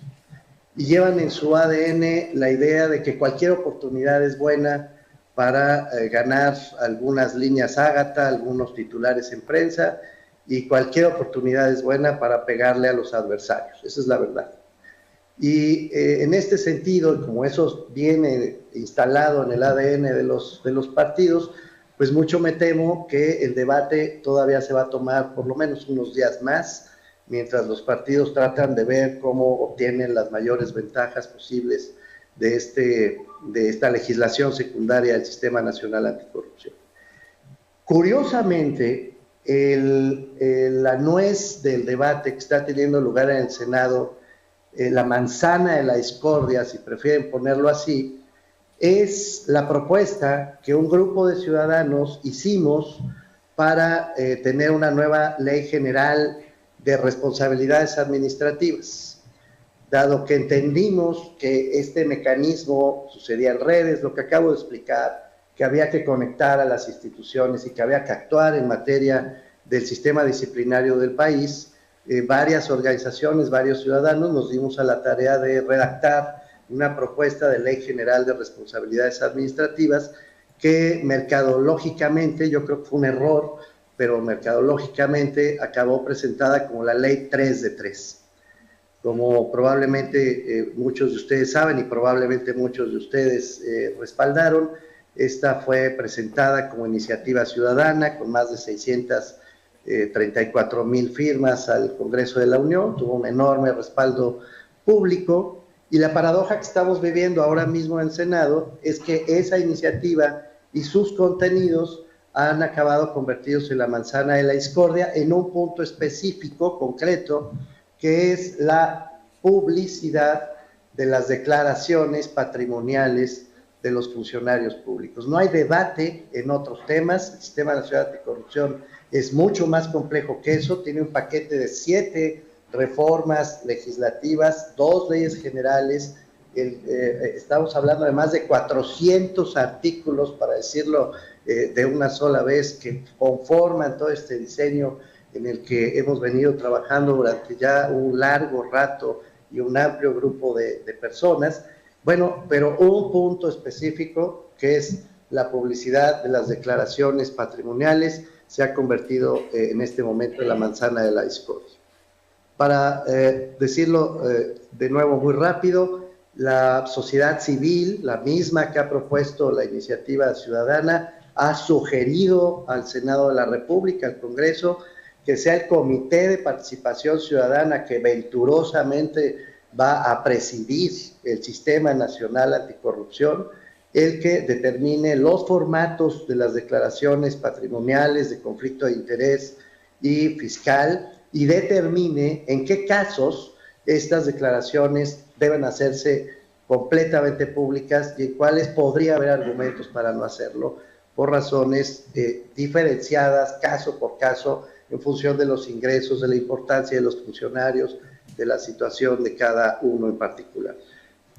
Y llevan en su ADN la idea de que cualquier oportunidad es buena para ganar algunas líneas Ágata, algunos titulares en prensa, y cualquier oportunidad es buena para pegarle a los adversarios. Esa es la verdad. Y en este sentido, como eso viene instalado en el ADN de los partidos, pues mucho me temo que el debate todavía se va a tomar por lo menos unos días más, mientras los partidos tratan de ver cómo obtienen las mayores ventajas posibles de esta legislación secundaria del Sistema Nacional Anticorrupción. Curiosamente, la nuez del debate que está teniendo lugar en el Senado, la manzana de la discordia, si prefieren ponerlo así, es la propuesta que un grupo de ciudadanos hicimos para tener una nueva ley general de responsabilidades administrativas, dado que entendimos que este mecanismo sucedía en redes, lo que acabo de explicar, que había que conectar a las instituciones y que había que actuar en materia del sistema disciplinario del país. Varias organizaciones, varios ciudadanos nos dimos a la tarea de redactar una propuesta de ley general de responsabilidades administrativas que mercadológicamente, yo creo que fue un error, pero mercadológicamente acabó presentada como la ley 3 de 3. Como probablemente muchos de ustedes saben y probablemente muchos de ustedes respaldaron, esta fue presentada como iniciativa ciudadana con más de 634,000 firmas al Congreso de la Unión, tuvo un enorme respaldo público, y la paradoja que estamos viviendo ahora mismo en el Senado es que esa iniciativa y sus contenidos han acabado convertidos en la manzana de la discordia en un punto específico, concreto, que es la publicidad de las declaraciones patrimoniales de los funcionarios públicos. No hay debate en otros temas, el Sistema Nacional Anticorrupción es mucho más complejo que eso, tiene un paquete de 7 reformas legislativas, 2 leyes generales, estamos hablando de más de 400 artículos, para decirlo de una sola vez, que conforman todo este diseño en el que hemos venido trabajando durante ya un largo rato y un amplio grupo de personas. Bueno, pero un punto específico que es la publicidad de las declaraciones patrimoniales se ha convertido en este momento en la manzana de la discordia. Para decirlo de nuevo muy rápido, la sociedad civil, la misma que ha propuesto la iniciativa ciudadana, ha sugerido al Senado de la República, al Congreso, que sea el Comité de Participación Ciudadana que venturosamente va a presidir el Sistema Nacional Anticorrupción, el que determine los formatos de las declaraciones patrimoniales de conflicto de interés y fiscal y determine en qué casos estas declaraciones deben hacerse completamente públicas y en cuáles podría haber argumentos para no hacerlo, por razones diferenciadas, caso por caso, en función de los ingresos, de la importancia de los funcionarios, de la situación de cada uno en particular.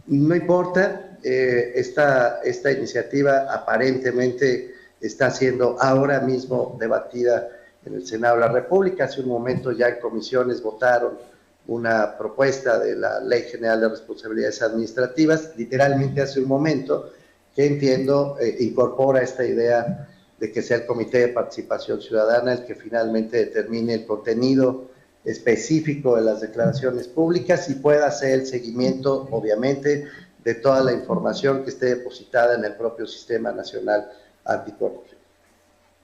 No importa, esta iniciativa aparentemente está siendo ahora mismo debatida en el Senado de la República. Hace un momento ya en comisiones votaron una propuesta de la Ley General de Responsabilidades Administrativas, literalmente hace un momento, que entiendo incorpora esta idea de que sea el Comité de Participación Ciudadana el que finalmente determine el contenido específico de las declaraciones públicas y pueda hacer el seguimiento, obviamente, de toda la información que esté depositada en el propio Sistema Nacional Anticorrupción.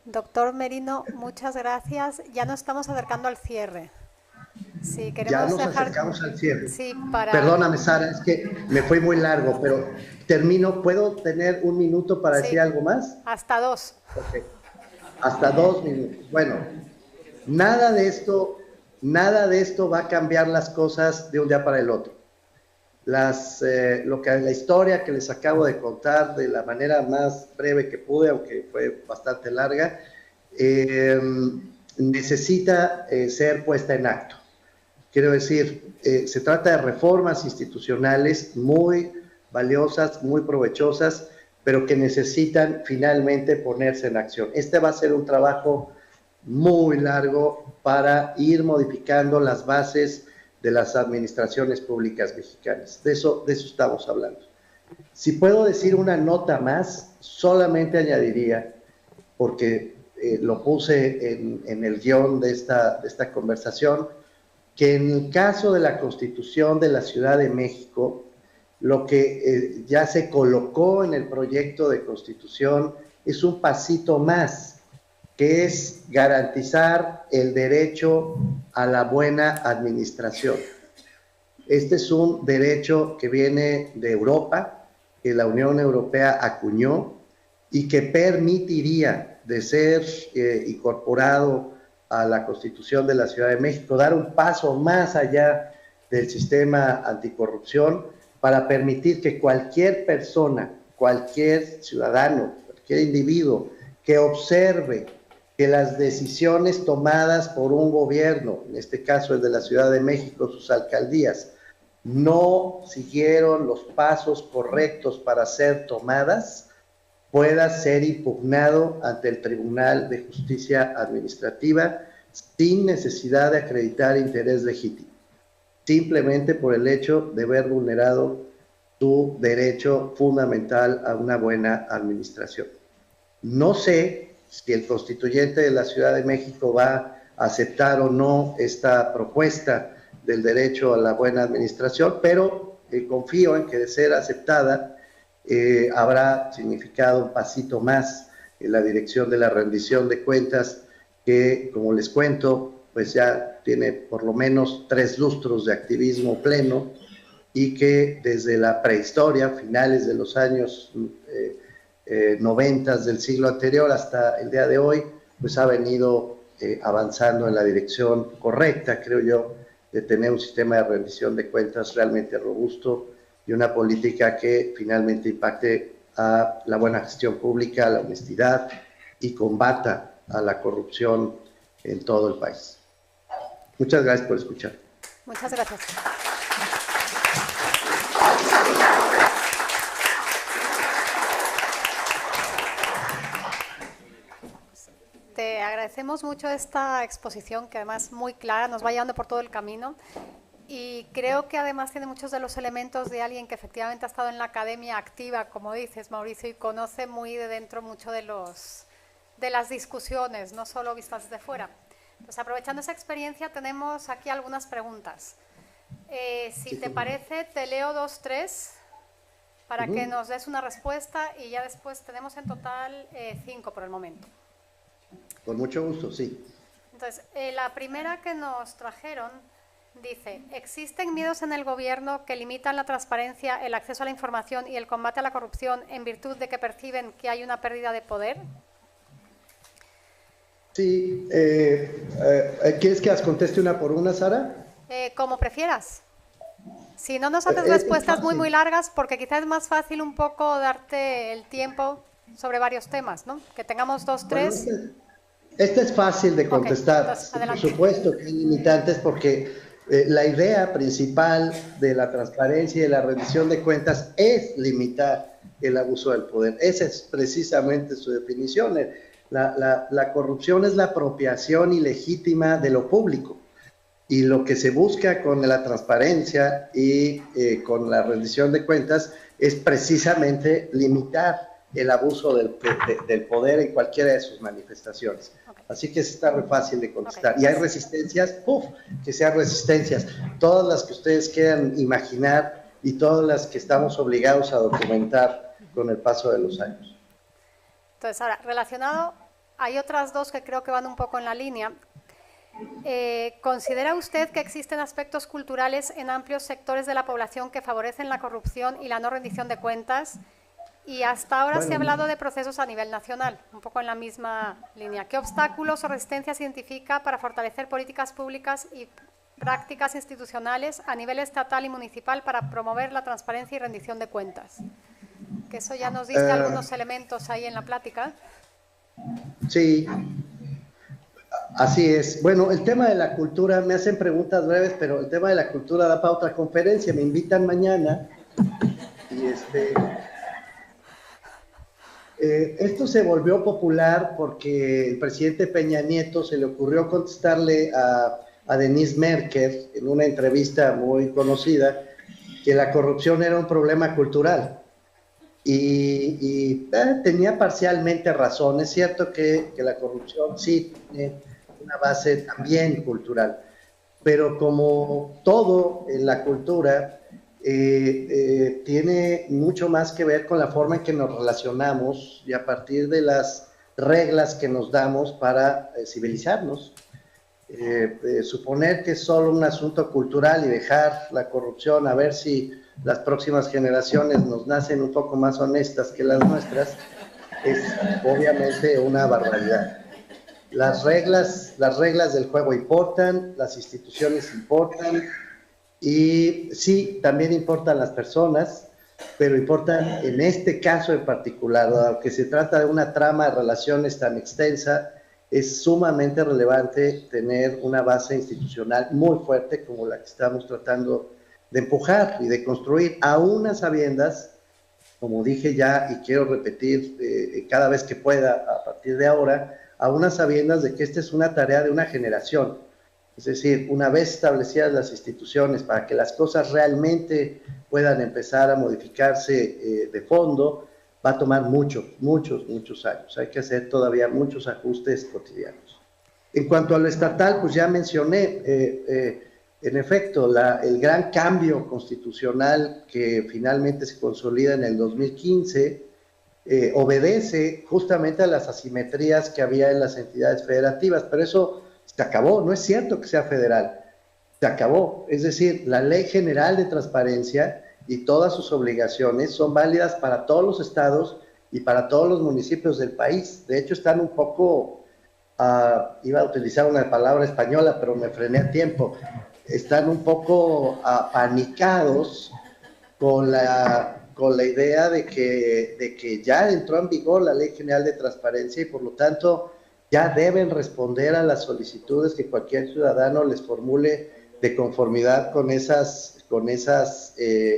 Doctor Merino, muchas gracias. Ya nos estamos acercando al cierre. Sí, ya nos acercamos al cierre. Sí, Perdóname, Sara, es que me fue muy largo, pero termino. ¿Puedo tener un minuto para decir algo más? Hasta 2. Okay. Hasta 2 minutos. Bueno, nada de esto va a cambiar las cosas de un día para el otro. La historia que les acabo de contar de la manera más breve que pude, aunque fue bastante larga, necesita ser puesta en acto. Quiero decir, se trata de reformas institucionales muy valiosas, muy provechosas, pero que necesitan finalmente ponerse en acción. Este va a ser un trabajo muy largo para ir modificando las bases de las administraciones públicas mexicanas. De eso estamos hablando. Si puedo decir una nota más, solamente añadiría, porque lo puse en el guión de esta conversación, que en el caso de la Constitución de la Ciudad de México, lo que ya se colocó en el proyecto de Constitución es un pasito más, que es garantizar el derecho a la buena administración. Este es un derecho que viene de Europa, que la Unión Europea acuñó y que permitiría, de ser incorporado a la Constitución de la Ciudad de México, dar un paso más allá del sistema anticorrupción para permitir que cualquier persona, cualquier ciudadano, cualquier individuo que observe que las decisiones tomadas por un gobierno, en este caso el de la Ciudad de México, sus alcaldías, no siguieron los pasos correctos para ser tomadas, pueda ser impugnado ante el Tribunal de Justicia Administrativa sin necesidad de acreditar interés legítimo, simplemente por el hecho de haber vulnerado su derecho fundamental a una buena administración. No sé si el constituyente de la Ciudad de México va a aceptar o no esta propuesta del derecho a la buena administración, pero confío en que, de ser aceptada, habrá significado un pasito más en la dirección de la rendición de cuentas que, como les cuento, pues ya tiene por lo menos 3 lustros de activismo pleno y que desde la prehistoria, finales de los años 90 del siglo anterior hasta el día de hoy, pues ha venido avanzando en la dirección correcta, creo yo, de tener un sistema de rendición de cuentas realmente robusto y una política que finalmente impacte a la buena gestión pública, a la honestidad y combata a la corrupción en todo el país. Muchas gracias por escuchar. Muchas gracias. Te agradecemos. agradecemos mucho esta exposición, que además es muy clara, nos va llevando por todo el camino. Y creo que además tiene muchos de los elementos de alguien que efectivamente ha estado en la academia activa, como dices, Mauricio, y conoce muy de dentro mucho de las discusiones, no solo vistas desde fuera. Pues aprovechando esa experiencia, tenemos aquí algunas preguntas. Si te parece, te leo 2, 3 para que nos des una respuesta y ya después tenemos en total 5 por el momento. Con mucho gusto, sí. Entonces, la primera que nos trajeron dice: ¿existen miedos en el gobierno que limitan la transparencia, el acceso a la información y el combate a la corrupción en virtud de que perciben que hay una pérdida de poder? Sí, ¿quieres que las conteste una por una, Sara? Como prefieras. Si no nos haces respuestas muy largas, porque quizás es más fácil un poco darte el tiempo sobre varios temas, ¿no? Que tengamos 2, 3. Bueno, este es fácil de contestar. Entonces, por supuesto que hay limitantes porque la idea principal de la transparencia y de la rendición de cuentas es limitar el abuso del poder. Esa es precisamente su definición. La corrupción es la apropiación ilegítima de lo público. Y lo que se busca con la transparencia y con la rendición de cuentas es precisamente limitar el abuso del poder en cualquiera de sus manifestaciones. Así que está muy fácil de contestar. Y hay resistencias, que sean resistencias, todas las que ustedes quieran imaginar y todas las que estamos obligados a documentar con el paso de los años. Entonces, ahora, relacionado, hay otras dos que creo que van un poco en la línea. ¿Considera usted que existen aspectos culturales en amplios sectores de la población que favorecen la corrupción y la no rendición de cuentas? Y hasta ahora se ha hablado de procesos a nivel nacional, un poco en la misma línea. ¿Qué obstáculos o resistencias identifica para fortalecer políticas públicas y prácticas institucionales a nivel estatal y municipal para promover la transparencia y rendición de cuentas? Que eso ya nos diste algunos elementos ahí en la plática. Sí. Así es. Bueno, el tema de la cultura, me hacen preguntas breves, pero el tema de la cultura da para otra conferencia. Me invitan mañana y esto se volvió popular porque el presidente Peña Nieto se le ocurrió contestarle a Denise Merker en una entrevista muy conocida que la corrupción era un problema cultural. Y tenía parcialmente razón. Es cierto que la corrupción sí tiene una base también cultural, pero como todo en la cultura tiene mucho más que ver con la forma en que nos relacionamos y a partir de las reglas que nos damos para civilizarnos. Suponer que es solo un asunto cultural y dejar la corrupción a ver si las próximas generaciones nos nacen un poco más honestas que las nuestras es obviamente una barbaridad. Las reglas del juego importan, las instituciones importan y sí, también importan las personas, pero importan en este caso en particular, aunque se trata de una trama de relaciones tan extensa, es sumamente relevante tener una base institucional muy fuerte como la que estamos tratando de empujar y de construir, aún a sabiendas, como dije ya y quiero repetir cada vez que pueda a partir de ahora, aún a sabiendas de que esta es una tarea de una generación. Es decir, una vez establecidas las instituciones para que las cosas realmente puedan empezar a modificarse de fondo, va a tomar muchos años. Hay que hacer todavía muchos ajustes cotidianos. En cuanto a lo estatal, pues ya mencioné, en efecto, el gran cambio constitucional que finalmente se consolida en el 2015 obedece justamente a las asimetrías que había en las entidades federativas, pero eso se acabó, no es cierto que sea federal, se acabó. Es decir, la Ley General de Transparencia y todas sus obligaciones son válidas para todos los estados y para todos los municipios del país. De hecho, están un poco, iba a utilizar una palabra española, pero me frené a tiempo, están un poco apanicados con la idea de que ya entró en vigor la Ley General de Transparencia y por lo tanto ya deben responder a las solicitudes que cualquier ciudadano les formule de conformidad con esas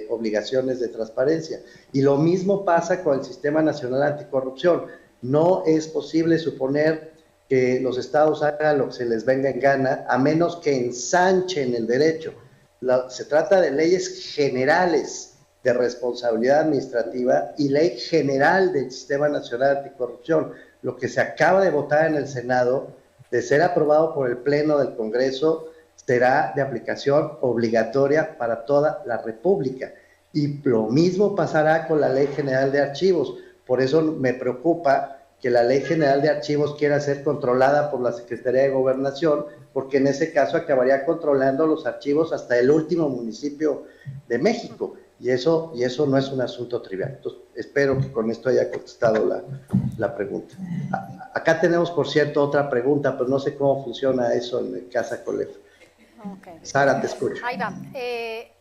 obligaciones de transparencia. Y lo mismo pasa con el Sistema Nacional Anticorrupción. No es posible suponer que los estados hagan lo que se les venga en gana, a menos que ensanchen el derecho. Se trata de leyes generales de responsabilidad administrativa y ley general del Sistema Nacional Anticorrupción. Lo que se acaba de votar en el Senado, de ser aprobado por el Pleno del Congreso, será de aplicación obligatoria para toda la República. Y lo mismo pasará con la Ley General de Archivos. Por eso me preocupa que la Ley General de Archivos quiera ser controlada por la Secretaría de Gobernación, porque en ese caso acabaría controlando los archivos hasta el último municipio de México, y eso no es un asunto trivial. Entonces, espero que con esto haya contestado la pregunta. Acá tenemos, por cierto, otra pregunta, pero no sé cómo funciona eso en Casa Colef. Okay. Sara, te escucho. Ahí va.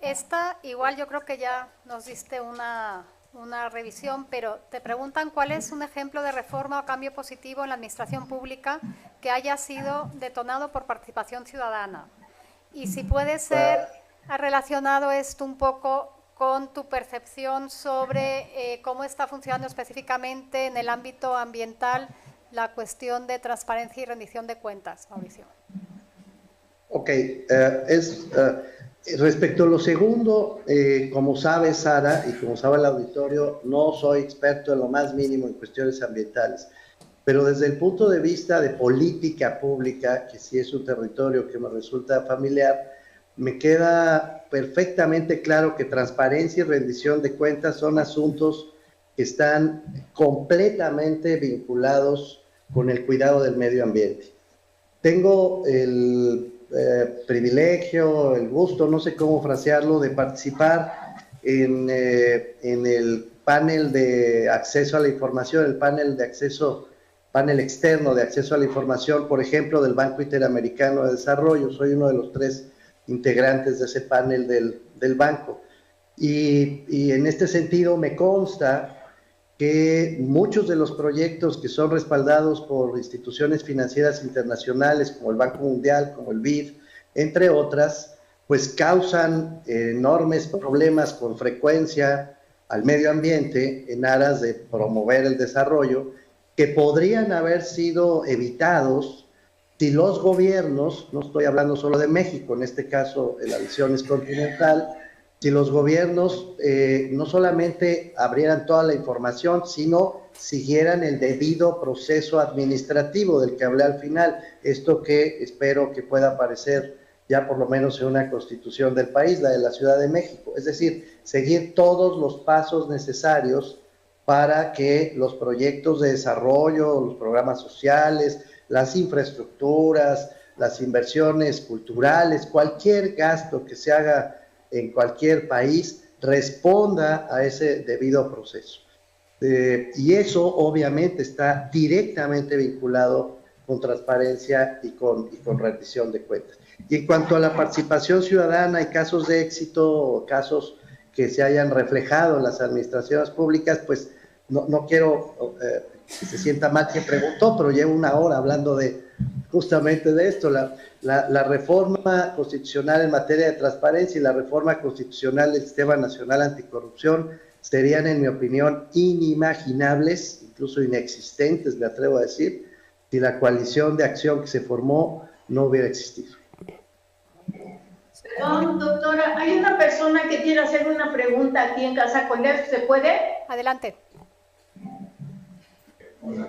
Esta igual yo creo que ya nos diste una revisión, pero te preguntan cuál es un ejemplo de reforma o cambio positivo en la administración pública que haya sido detonado por participación ciudadana. Y si puede ser relacionado esto un poco con tu percepción sobre cómo está funcionando específicamente en el ámbito ambiental la cuestión de transparencia y rendición de cuentas, Mauricio. Ok, respecto a lo segundo, como sabe Sara y como sabe el auditorio, no soy experto en lo más mínimo en cuestiones ambientales, pero desde el punto de vista de política pública, que sí es un territorio que me resulta familiar, me queda perfectamente claro que transparencia y rendición de cuentas son asuntos que están completamente vinculados con el cuidado del medio ambiente. Tengo el privilegio, el gusto, no sé cómo frasearlo, de participar en el panel de acceso a la información, el panel externo de acceso a la información, por ejemplo, del Banco Interamericano de Desarrollo. Soy uno de los 3 integrantes de ese panel del banco. Y en este sentido me consta que muchos de los proyectos que son respaldados por instituciones financieras internacionales como el Banco Mundial, como el BID, entre otras, pues causan enormes problemas con frecuencia al medio ambiente en aras de promover el desarrollo, que podrían haber sido evitados si los gobiernos, no estoy hablando solo de México, en este caso la visión es continental, si los gobiernos no solamente abrieran toda la información, sino siguieran el debido proceso administrativo del que hablé al final, esto que espero que pueda aparecer ya por lo menos en una constitución del país, la de la Ciudad de México, es decir, seguir todos los pasos necesarios para que los proyectos de desarrollo, los programas sociales, las infraestructuras, las inversiones culturales, cualquier gasto que se haga en cualquier país responda a ese debido proceso. Y eso obviamente está directamente vinculado con transparencia y con rendición de cuentas. Y en cuanto a la participación ciudadana y casos de éxito, casos que se hayan reflejado en las administraciones públicas, pues no quiero que se sienta mal que preguntó, pero llevo una hora hablando justamente de esto, la reforma constitucional en materia de transparencia y la reforma constitucional del Sistema Nacional Anticorrupción serían, en mi opinión, inimaginables, incluso inexistentes, me atrevo a decir, si la coalición de acción que se formó no hubiera existido. Perdón, doctora, hay una persona que quiere hacer una pregunta aquí en Casa Colef, ¿se puede? Adelante.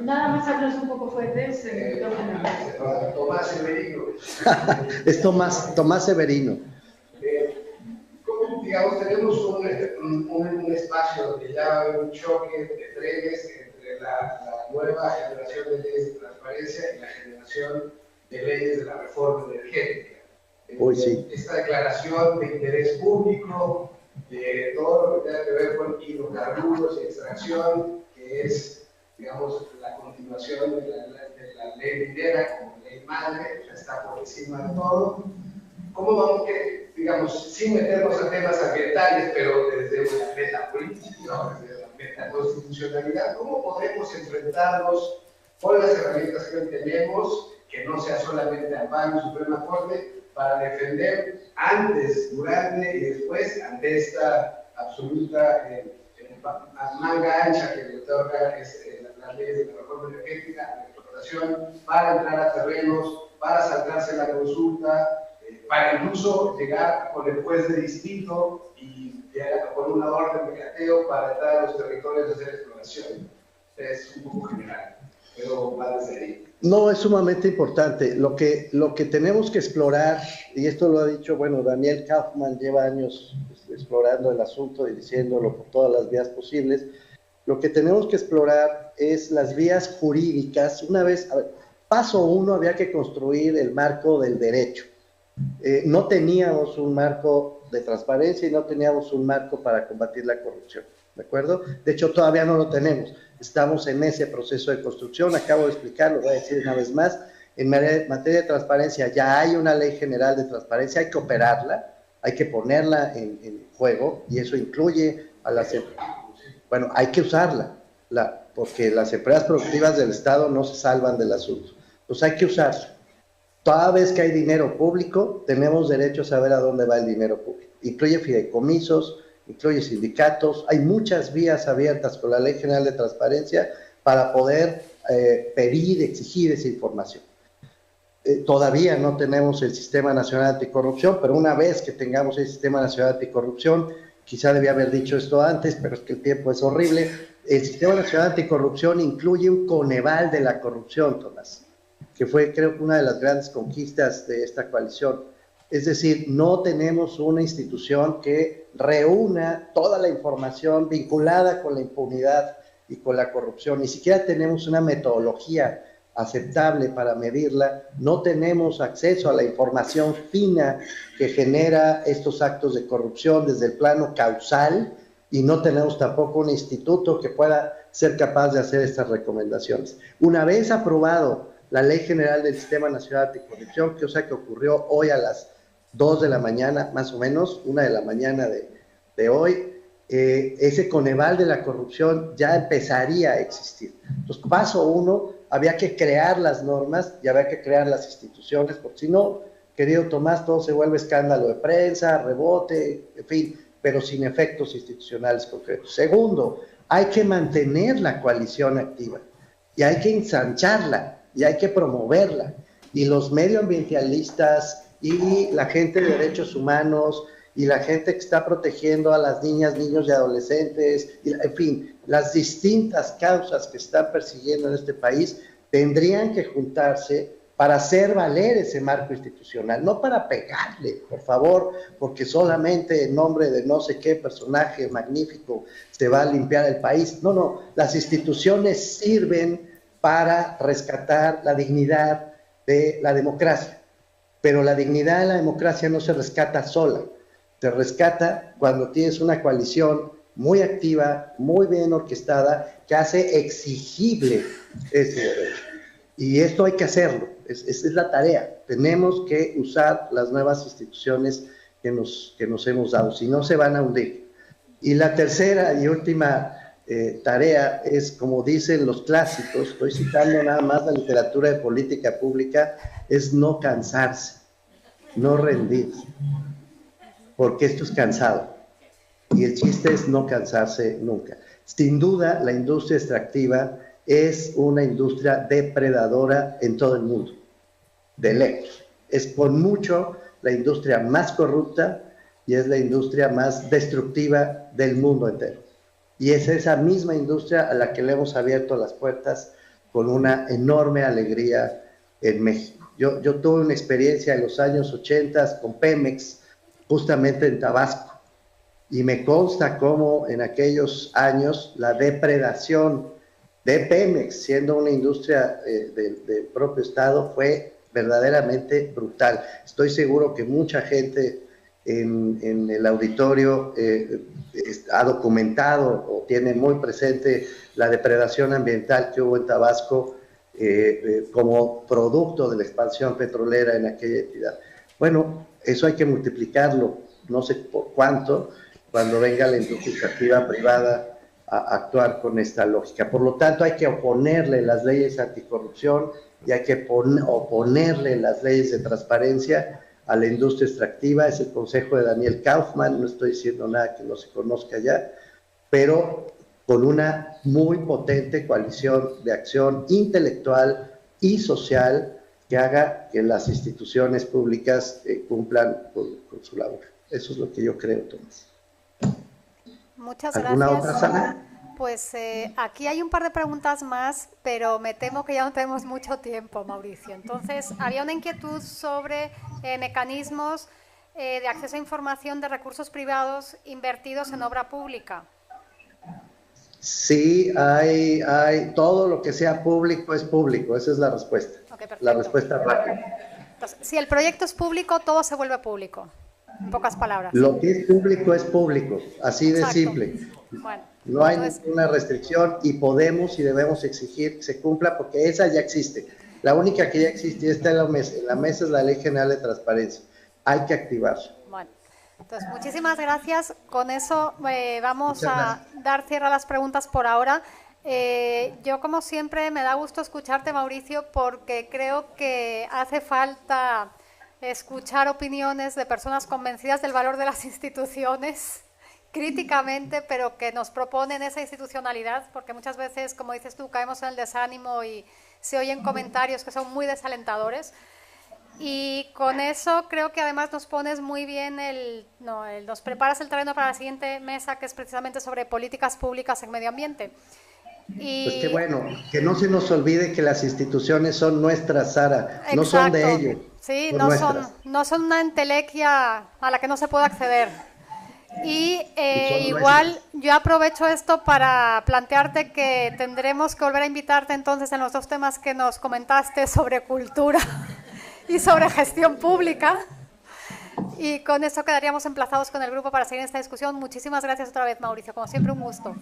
Nada más hablas un poco fuerte. Tomás Severino. Es Tomás Severino. Digamos, tenemos un espacio donde ya va a haber un choque de trenes entre la nueva generación de leyes de transparencia y la generación de leyes de la reforma energética. Uy, sí. Esta declaración de interés público, de todo lo que tenga que ver con hidrocarburos y extracción, que es, digamos, la continuación de la ley minera como ley madre, ya está por encima de todo. ¿Cómo vamos que, digamos, sin meternos a temas ambientales, pero desde una meta política, no, desde la meta constitucionalidad, cómo podemos enfrentarnos con las herramientas que hoy tenemos, que no sea solamente amparo y Suprema Corte, para defender antes, durante y después ante esta absoluta manga ancha que le otorga las leyes de la reforma energética a la administración para entrar a terrenos, para saltarse la consulta, para incluso llegar con el juez de distrito y llegar con una orden de cateo para entrar a los territorios y hacer exploración. Es un poco general, pero va desde ahí. No, es sumamente importante. Lo que tenemos que explorar, y esto lo ha dicho, bueno, Daniel Kaufman lleva años explorando el asunto y diciéndolo por todas las vías posibles, lo que tenemos que explorar es las vías jurídicas. Una vez, a ver, paso 1, había que construir el marco del derecho. No teníamos un marco de transparencia y no teníamos un marco para combatir la corrupción, ¿de acuerdo? De hecho, todavía no lo tenemos. Estamos en ese proceso de construcción, acabo de explicarlo, voy a decir una vez más. En materia de transparencia ya hay una ley general de transparencia, hay que operarla, hay que ponerla en juego, y eso incluye a las... Bueno, hay que usarla, porque las empresas productivas del Estado no se salvan del asunto. Entonces hay que usarla. Toda vez que hay dinero público, tenemos derecho a saber a dónde va el dinero público. Incluye fideicomisos, incluye sindicatos, hay muchas vías abiertas con la Ley General de Transparencia para poder pedir, exigir esa información. Todavía no tenemos el Sistema Nacional Anticorrupción, pero una vez que tengamos el Sistema Nacional Anticorrupción, quizá debía haber dicho esto antes, pero es que el tiempo es horrible, el Sistema Nacional Anticorrupción incluye un Coneval de la corrupción, Tomás, que fue, creo que, una de las grandes conquistas de esta coalición. Es decir, no tenemos una institución que reúna toda la información vinculada con la impunidad y con la corrupción. Ni siquiera tenemos una metodología aceptable para medirla. No tenemos acceso a la información fina que genera estos actos de corrupción desde el plano causal, y no tenemos tampoco un instituto que pueda ser capaz de hacer estas recomendaciones. Una vez aprobado la Ley General del Sistema Nacional Anticorrupción, que ocurrió hoy a las 2 de la mañana, más o menos, 1 de la mañana de hoy, ese Coneval de la corrupción ya empezaría a existir. Entonces, paso 1, había que crear las normas y había que crear las instituciones, porque si no, querido Tomás, todo se vuelve escándalo de prensa, rebote, en fin, pero sin efectos institucionales concretos. Segundo, hay que mantener la coalición activa y hay que ensancharla y hay que promoverla. Y los medioambientalistas y la gente de derechos humanos y la gente que está protegiendo a las niñas, niños y adolescentes, y, en fin, las distintas causas que están persiguiendo en este país, tendrían que juntarse para hacer valer ese marco institucional, no para pegarle, por favor, porque solamente en nombre de no sé qué personaje magnífico se va a limpiar el país. No, no, las instituciones sirven para rescatar la dignidad de la democracia, pero la dignidad de la democracia no se rescata sola, se rescata cuando tienes una coalición muy activa, muy bien orquestada, que hace exigible ese derecho. Y esto hay que hacerlo, esa es la tarea. Tenemos que usar las nuevas instituciones que nos hemos dado, si no se van a hundir. Y la tercera y última tarea es, como dicen los clásicos, estoy citando nada más la literatura de política pública, es no cansarse, no rendirse, porque esto es cansado. Y el chiste es no cansarse nunca. Sin duda, la industria extractiva es una industria depredadora en todo el mundo, de lejos. Es con mucho la industria más corrupta y es la industria más destructiva del mundo entero. Y es esa misma industria a la que le hemos abierto las puertas con una enorme alegría en México. Yo tuve una experiencia en los años 80 con Pemex, justamente en Tabasco, y me consta cómo en aquellos años la depredación de Pemex, siendo una industria del propio Estado, fue verdaderamente brutal. Estoy seguro que mucha gente en el auditorio ha documentado o tiene muy presente la depredación ambiental que hubo en Tabasco como producto de la expansión petrolera en aquella entidad. Bueno, eso hay que multiplicarlo, no sé por cuánto, cuando venga la industria extractiva privada a actuar con esta lógica. Por lo tanto, hay que oponerle las leyes anticorrupción y hay que oponerle las leyes de transparencia a la industria extractiva. Es el consejo de Daniel Kaufman, no estoy diciendo nada que no se conozca ya, pero con una muy potente coalición de acción intelectual, y social que haga que las instituciones públicas cumplan con su labor. Eso es lo que yo creo, Tomás. Muchas ¿Alguna gracias. otra, Sara? Pues aquí hay un par de preguntas más, pero me temo que ya no tenemos mucho tiempo, Mauricio. Entonces, había una inquietud sobre mecanismos de acceso a información de recursos privados invertidos en obra pública. Sí, hay todo lo que sea público es público, esa es la respuesta. Okay, perfecto. La respuesta rápida. Entonces, si el proyecto es público, todo se vuelve público, en pocas palabras. Lo que es público, así de Exacto. simple. Bueno, No hay entonces, ninguna restricción y podemos y debemos exigir que se cumpla porque esa ya existe. La única que ya existe y está en la mesa es la Ley General de Transparencia. Hay que activarla. bueno, entonces muchísimas gracias. Con eso vamos Muchas a dar cierre a las preguntas por ahora. Yo, como siempre, me da gusto escucharte, Mauricio, porque creo que hace falta escuchar opiniones de personas convencidas del valor de las instituciones, críticamente, pero que nos proponen esa institucionalidad, porque muchas veces, como dices tú, caemos en el desánimo y se oyen comentarios que son muy desalentadores. Y con eso creo que además nos pones muy bien nos preparas el terreno para la siguiente mesa, que es precisamente sobre políticas públicas en medio ambiente. Y Pues qué bueno, que no se nos olvide que las instituciones son nuestras, Sara, exacto, no son de ellos. Sí, son no son una entelequia a la que no se puede acceder. Y son igual nuestras. yo aprovecho esto para plantearte que tendremos que volver a invitarte entonces en los dos temas que nos comentaste sobre cultura y sobre gestión pública. Y con eso quedaríamos emplazados con el grupo para seguir esta discusión. Muchísimas gracias otra vez, Mauricio. Como siempre, un gusto.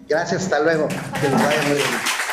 Gracias, hasta luego. Que les vaya muy bien.